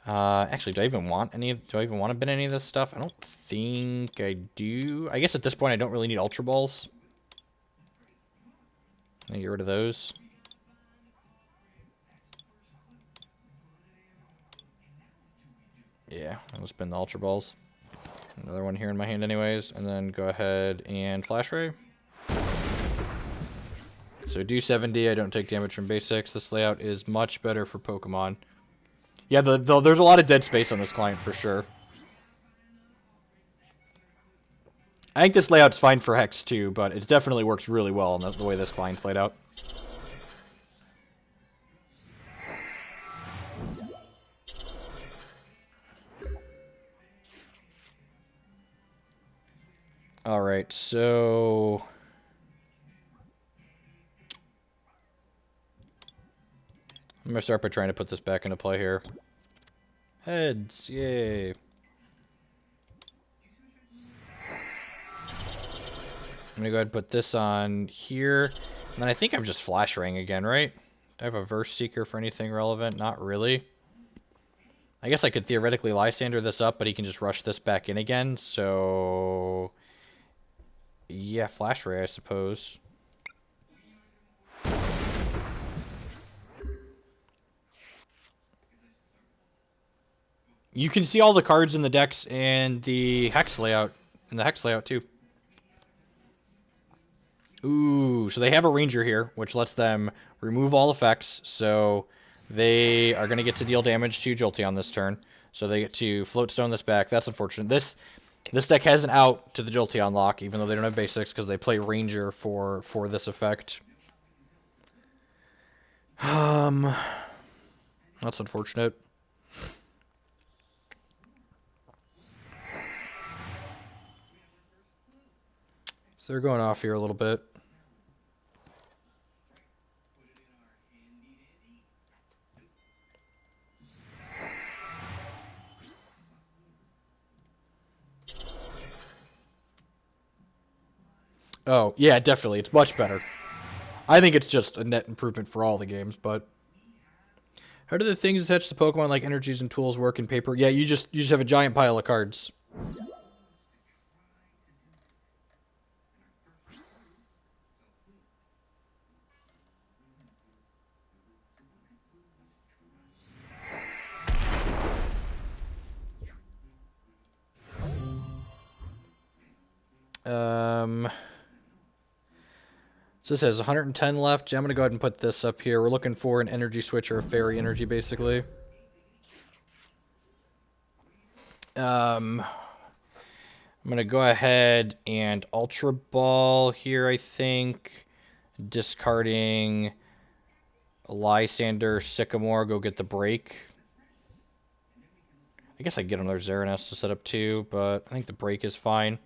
Actually, do I even want to bin any of this stuff? I don't think I do. I guess at this point I don't really need Ultra Balls. Let me get rid of those. Yeah, I'll just bin the Ultra Balls. Another one here in my hand anyways, and then go ahead and Flash Ray. So do 70, I don't take damage from basics. This layout is much better for Pokemon. Yeah, there's a lot of dead space on this client for sure. I think this layout's fine for Hex too, but it definitely works really well in the way this client's laid out. Alright, so... I'm going to start by trying to put this back into play here. Heads, yay. I'm going to go ahead and put this on here. And then I think I'm just Flash Ring again, right? Do I have a Verse Seeker for anything relevant? Not really. I guess I could theoretically Lysandre this up, but he can just rush this back in again. So... yeah, Flash Ray, I suppose. You can see all the cards in the decks and the Hex layout, too. Ooh, so they have a Ranger here, which lets them remove all effects, so they are going to get to deal damage to Jolteon this turn. So they get to Float Stone this back. That's unfortunate. This deck has an out to the Jolteon lock, even though they don't have basics, because they play Ranger for this effect. That's unfortunate. So they're going off here a little bit. Oh, yeah, definitely. It's much better. I think it's just a net improvement for all the games, but... how do the things attached to Pokemon like energies and tools work in paper? Yeah, you just have a giant pile of cards. So this has 110 left. I'm going to go ahead and put this up here. We're looking for an energy switch or a fairy energy, basically. I'm going to go ahead and Ultra Ball here, I think. Discarding Lysandre Sycamore, go get the break. I guess I can get another Xerneas to set up too, but I think the break is fine.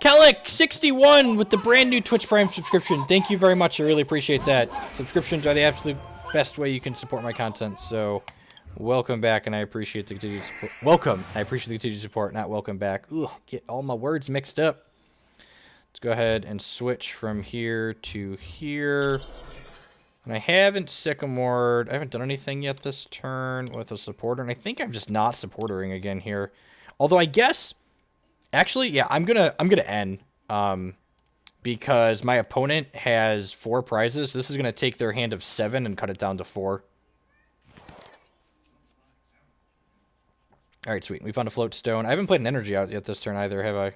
Kellic61 with the brand new Twitch Prime subscription. Thank you very much. I really appreciate that. Subscriptions are the absolute best way you can support my content, so welcome back, and I appreciate the continued support. Welcome. I appreciate the continued support, not welcome back. Ugh, get all my words mixed up. Let's go ahead and switch from here to here. And I haven't Sycamored. I haven't done anything yet this turn with a supporter, and I think I'm just not supportering again here. Although I guess, actually, yeah, I'm gonna end. Because my opponent has 4 prizes. This is gonna take their hand of 7 and cut it down to 4. All right, sweet. We found a Float Stone. I haven't played an energy out yet this turn either, have I?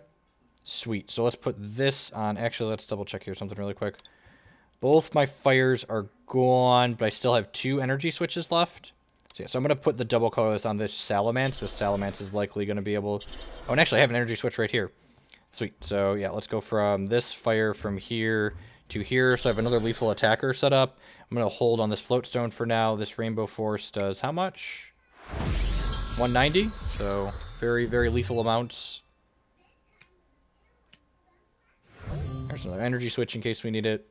Sweet. So let's put this on. Actually, let's double check here something really quick. Both my fires are gone, but I still have 2 energy switches left. So, yeah, so I'm going to put the double colorless on this Salamence. This Salamence is likely going to be able... Oh, and actually I have an energy switch right here. Sweet. So, yeah, let's go from this fire from here to here. So I have another lethal attacker set up. I'm going to hold on this Float Stone for now. This Rainbow Force does how much? 190. So very, very lethal amounts. There's another energy switch in case we need it.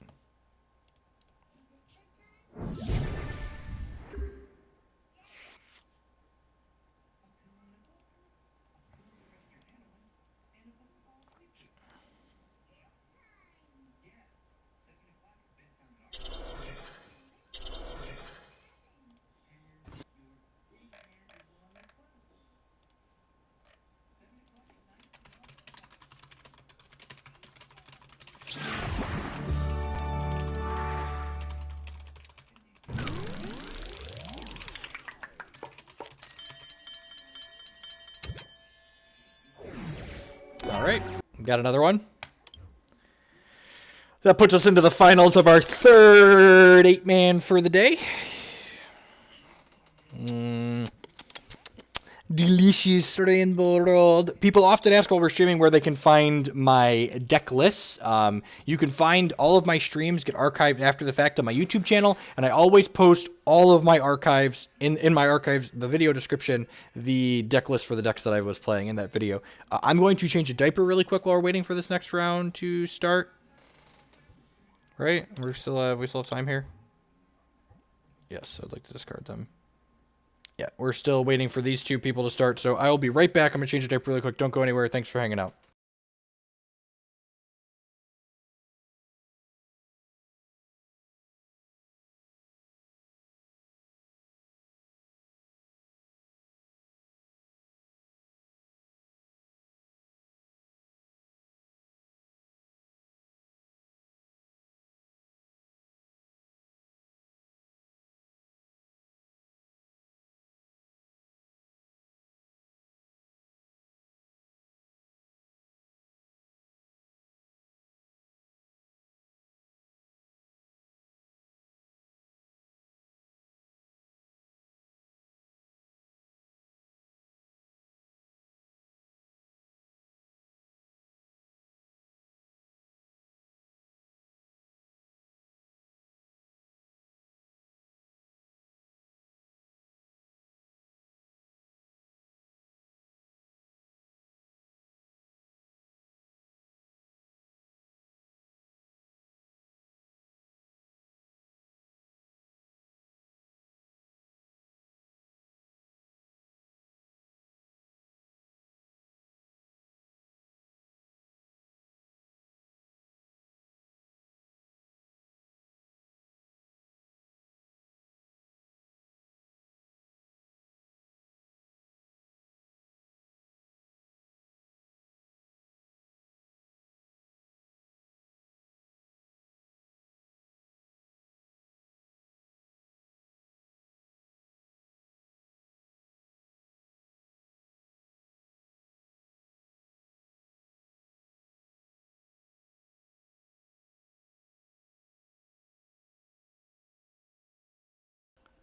Alright, got another one. That puts us into the finals of our third 8-man for the day. Delicious Rainbow Road. People often ask while we're streaming where they can find my deck lists. You can find all of my streams get archived after the fact on my YouTube channel, and I always post all of my archives in my archives, the video description, the deck list for the decks that I was playing in that video. I'm going to change a diaper really quick while we're waiting for this next round to start. Right? We still have time here. Yes, I'd like to discard them. Yeah, we're still waiting for these 2 people to start, so I will be right back. I'm going to change the diaper really quick. Don't go anywhere. Thanks for hanging out.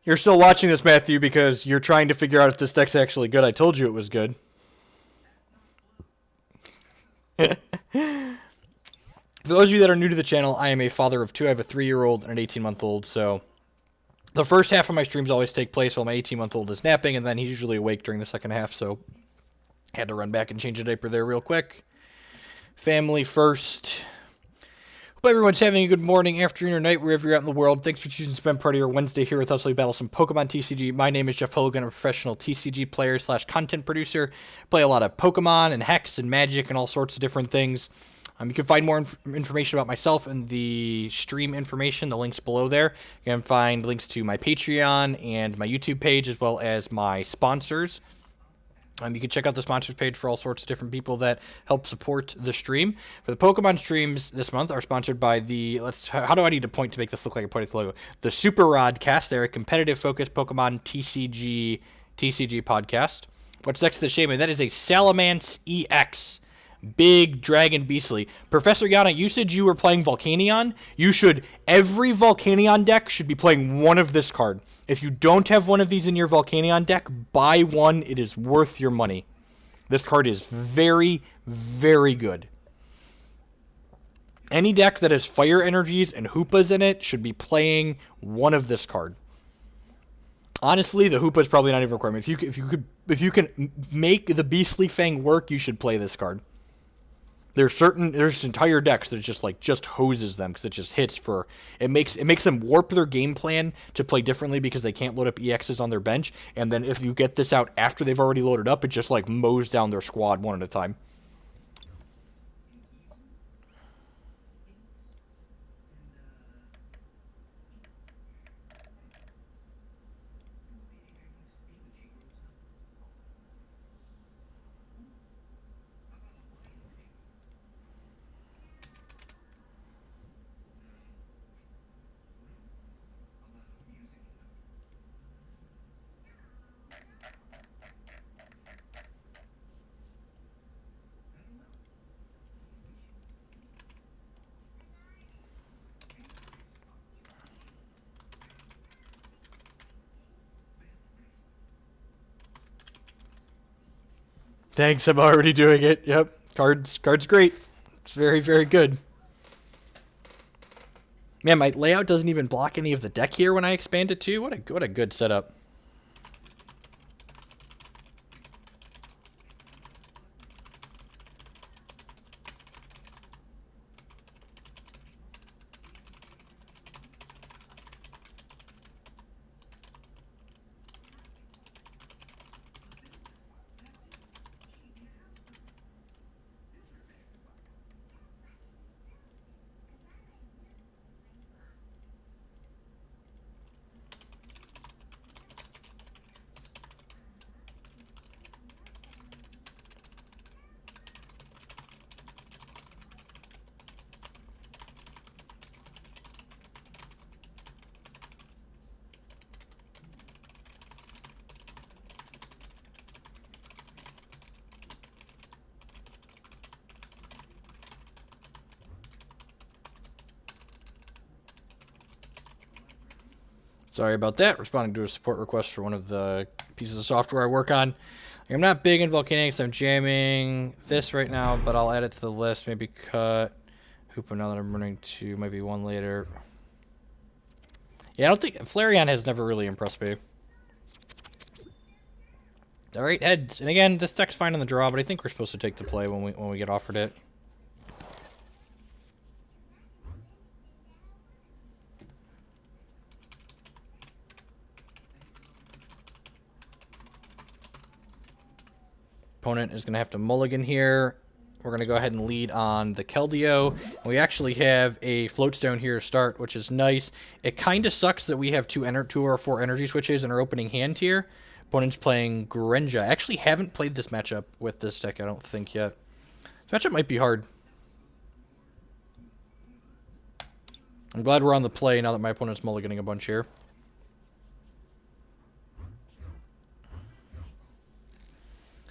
You're still watching this, Matthew, because you're trying to figure out if this deck's actually good. I told you it was good. For those of you that are new to the channel, I am a father of two. I have a 3-year-old and an 18-month-old, so the first half of my streams always take place while my 18-month-old is napping, and then he's usually awake during the second half, so I had to run back and change a diaper there real quick. Family first. Hope everyone's having a good morning, afternoon, or night, wherever you're at in the world. Thanks for choosing to spend part of your Wednesday here with us while we battle some Pokemon TCG. My name is Jeff Hogan, a professional TCG player / content producer. Play a lot of Pokemon and Hex and Magic and all sorts of different things. You can find more information about myself in the stream information, the links below there. You can find links to my Patreon and my YouTube page, as well as my sponsors. You can check out the sponsors page for all sorts of different people that help support the stream. For the Pokemon streams this month are sponsored by the, how do I need to point to make this look like a point logo? The Super Rodcast. They're a competitive focused Pokemon TCG podcast. What's next to the Shaymin? That is a Salamence-EX. Big Dragon Beastly. Professor Yana, you said you were playing Volcanion. Every Volcanion deck should be playing one of this card. If you don't have one of these in your Volcanion deck, buy one. It is worth your money. This card is very, very good. Any deck that has fire energies and Hoopas in it should be playing one of this card. Honestly, the Hoopa is probably not even a requirement. If you can make the Beastly Fang work, you should play this card. There's entire decks that just hoses them because it just hits for it makes them warp their game plan to play differently because they can't load up EXs on their bench, and then if you get this out after they've already loaded up, it just like mows down their squad one at a time. Thanks, I'm already doing it. Yep, card's great. It's very, very good. Man, my layout doesn't even block any of the deck here when I expand it too. What a good setup. Sorry about that. Responding to a support request for one of the pieces of software I work on. I'm not big in Volcanics. I'm jamming this right now, but I'll add it to the list. Maybe cut Hoopa now that I'm running to maybe one later. Yeah, I don't think Flareon has never really impressed me. All right, heads. And again, this deck's fine in the draw, but I think we're supposed to take the play when we get offered it. Opponent is going to have to mulligan here. We're going to go ahead and lead on the Keldeo. We actually have a Float Stone here to start, which is nice. It kind of sucks that we have two or four energy switches in our opening hand here. Opponent's playing Greninja. I actually haven't played this matchup with this deck, I don't think, yet. This matchup might be hard. I'm glad we're on the play now that my opponent's mulliganing a bunch here.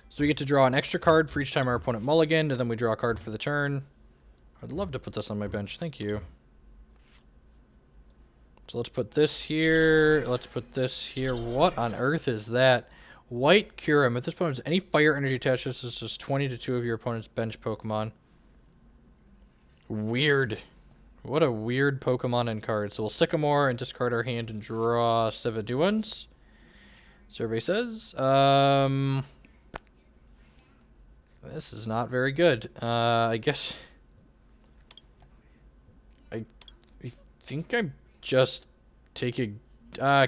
So we get to draw an extra card for each time our opponent mulliganed, and then we draw a card for the turn. I'd love to put this on my bench. Thank you. So let's put this here. Let's put this here. What on earth is that? White Kyurem. If this opponent has any fire energy attached, this is just 20 to 2 of your opponent's bench Pokemon. Weird. What a weird Pokemon and card. So we'll Sycamore and discard our hand and draw Sevaduans. Survey says. This is not very good. I guess... I think I'm just taking...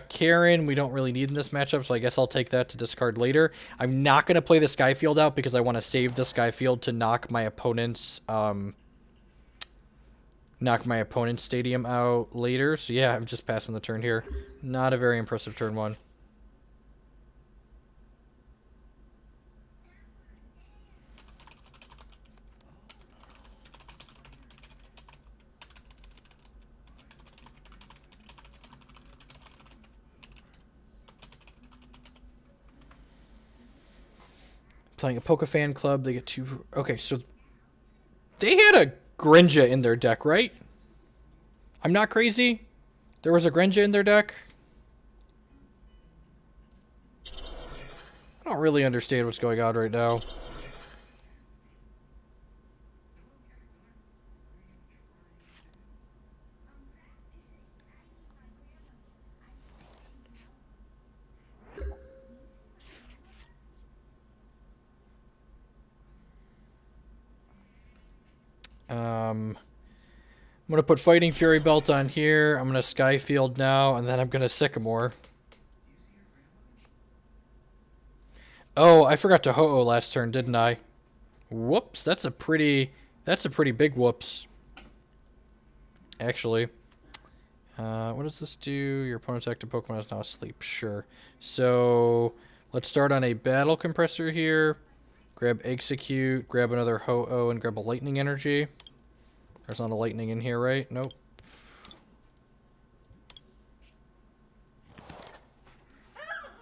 Karen, we don't really need in this matchup, so I guess I'll take that to discard later. I'm not going to play the Sky Field out because I want to save the Sky Field to knock my opponent's stadium out later. So yeah, I'm just passing the turn here. Not a very impressive turn one. Playing a Pokefan Club, they get 2... Okay, so they had a Greninja in their deck, right? I'm not crazy? There was a Greninja in their deck? I don't really understand what's going on right now. I'm going to put Fighting Fury Belt on here. I'm going to Sky Field now, and then I'm going to Sycamore. Oh, I forgot to Ho-Oh last turn, didn't I? Whoops, that's a pretty big whoops. Actually. What does this do? Your opponent's active Pokemon is now asleep. Sure. So, let's start on a Battle Compressor here. Grab Exeggcute, grab another Ho-Oh, and grab a Lightning Energy. There's not a Lightning in here, right? Nope.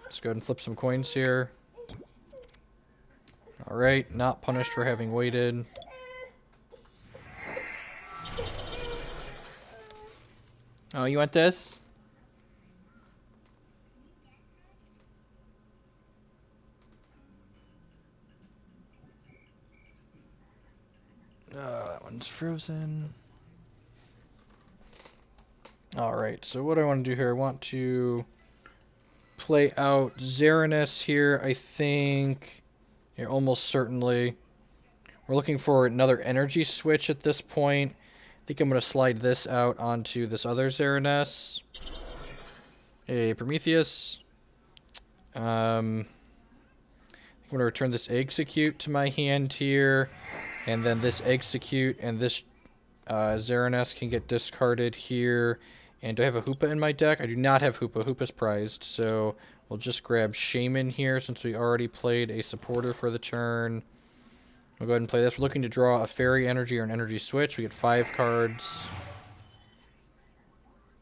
Let's go ahead and flip some coins here. Alright, not punished for having waited. Oh, you want this? That one's frozen. Alright, so what I want to do here, I want to play out Xerneas here, I think. Yeah, almost certainly. We're looking for another energy switch at this point. I think I'm going to slide this out onto this other Xerneas. A Prometheus. I'm going to return this Exeggcute to my hand here. And then this Exeggcute and this Xerneas can get discarded here. And do I have a Hoopa in my deck? I do not have Hoopa. Hoopa's prized. So we'll just grab Shaymin here since we already played a supporter for the turn. We'll go ahead and play this. We're looking to draw a Fairy Energy or an Energy Switch. We get 5 cards.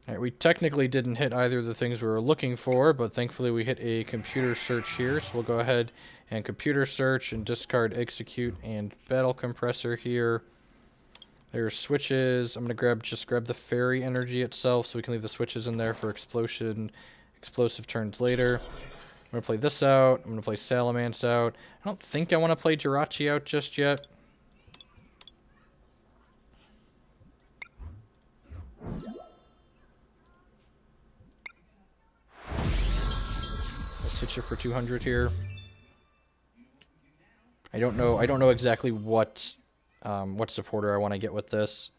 Alright, we technically didn't hit either of the things we were looking for, but thankfully we hit a Computer Search here. So we'll go ahead and Computer Search and discard Exeggcute and Battle Compressor here. There's switches. I'm going to just grab the Fairy Energy itself so we can leave the switches in there for explosive turns later. I'm going to play this out. I'm going to play Salamence out. I don't think I want to play Jirachi out just yet. Let's hit you for 200 here. I don't know exactly what supporter I want to get with this.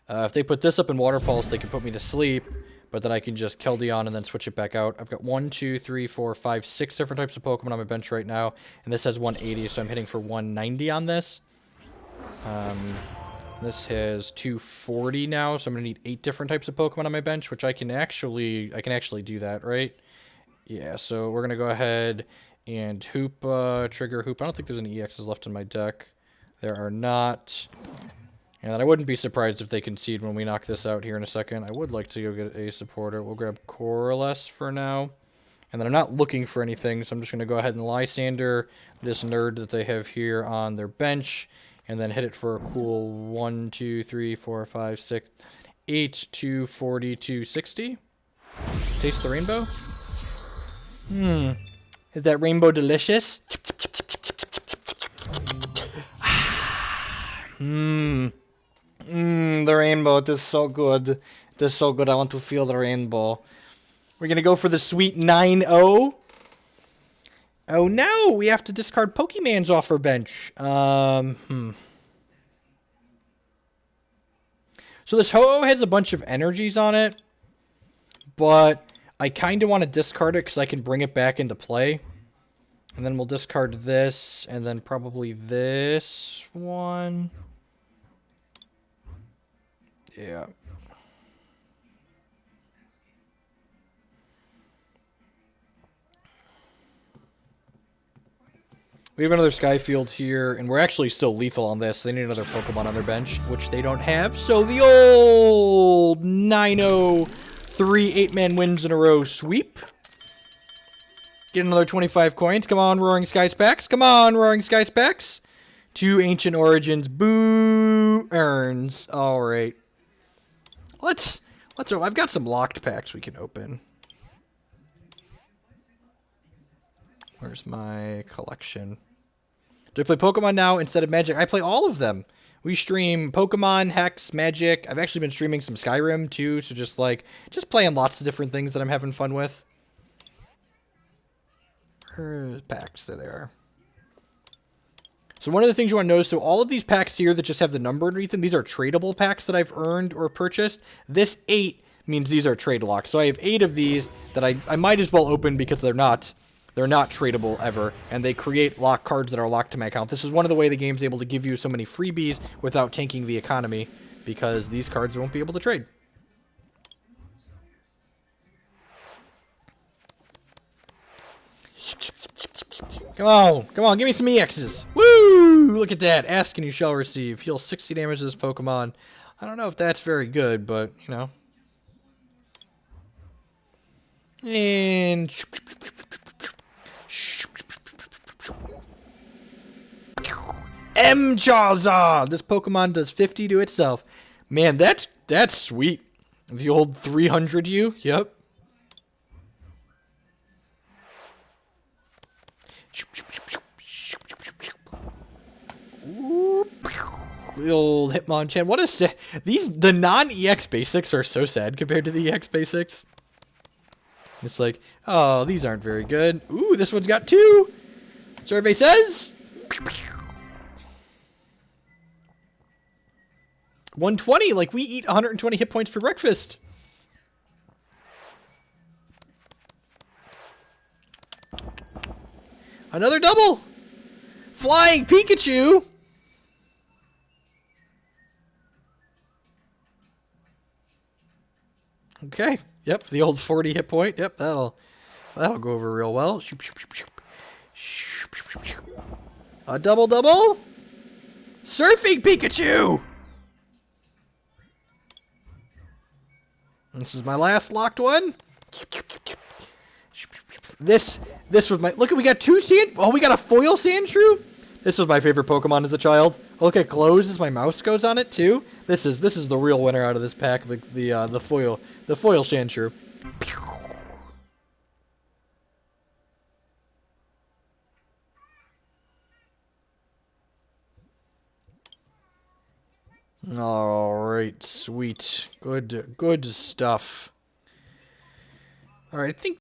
If they put this up in Water Pulse, they can put me to sleep, but then I can just Keldeo and then switch it back out. I've got 1, 2, 3, 4, 5, 6 different types of Pokemon on my bench right now, and this has 180, so I'm hitting for 190 on this. This has 240 now, so I'm gonna need 8 different types of Pokemon on my bench, which I can actually do that, right? Yeah, so we're gonna go ahead and Hoopa, trigger Hoopa. I don't think there's any EXs left in my deck. There are not. And I wouldn't be surprised if they concede when we knock this out here in a second. I would like to go get a supporter. We'll grab Colorless for now. And then I'm not looking for anything, so I'm just going to go ahead and Lysandre this nerd that they have here on their bench. And then hit it for a cool 1, 2, 3, 4, 5, 6, 8 to 40 to 60. Taste the rainbow. Is that rainbow delicious? The rainbow. It is so good. It is so good. I want to feel the rainbow. We're gonna go for the sweet 9-0. Oh no, we have to discard Pokemans off our bench. So this Ho-Oh has a bunch of energies on it, but I kind of want to discard it because I can bring it back into play. And then we'll discard this, and then probably this one. Yeah. We have another Sky Field here, and we're actually still lethal on this. They need another Pokemon on their bench, which they don't have. So the old 9-0, 3 8-man wins in a row sweep. Get another 25 coins. Come on, Roaring Skies packs. Come on, Roaring Skies packs. 2 Ancient Origins Boo Earns. All right. Let's. I've got some locked packs we can open. Where's my collection? Do I play Pokemon now instead of Magic? I play all of them. We stream Pokemon, Hex, Magic. I've actually been streaming some Skyrim too, so just playing lots of different things that I'm having fun with. Packs, there they are. So one of the things you want to notice, so all of these packs here that just have the number underneath them, these are tradable packs that I've earned or purchased. This 8 means these are trade locked. So I have 8 of these that I might as well open because they're not tradable ever, and they create lock cards that are locked to my account. This is one of the way the game's able to give you so many freebies without tanking the economy, because these cards won't be able to trade. Come on, give me some EXs. Woo! Look at that. Ask and you shall receive. Heal 60 damage to this Pokemon. I don't know if that's very good, but, you know. And M-Charizard! This Pokemon does 50 to itself. Man, that's sweet. The old 300 you. Yep. The old Hitmonchan. What a the non-EX basics are so sad compared to the EX basics. It's like, oh, these aren't very good. Ooh, this one's got 2. Survey says 120. Like, we eat 120 hit points for breakfast. Another double. Flying Pikachu. Okay. Yep, the old 40 hit point. Yep, that'll go over real well. A double. Surfing Pikachu. This is my last locked one. This was my look. We got 2 sand. Oh, we got a foil Sandshrew. This was my favorite Pokemon as a child. Look at glows as my mouse goes on it too. This is the real winner out of this pack. The foil Sandshrew. All right, sweet, good stuff. All right, I think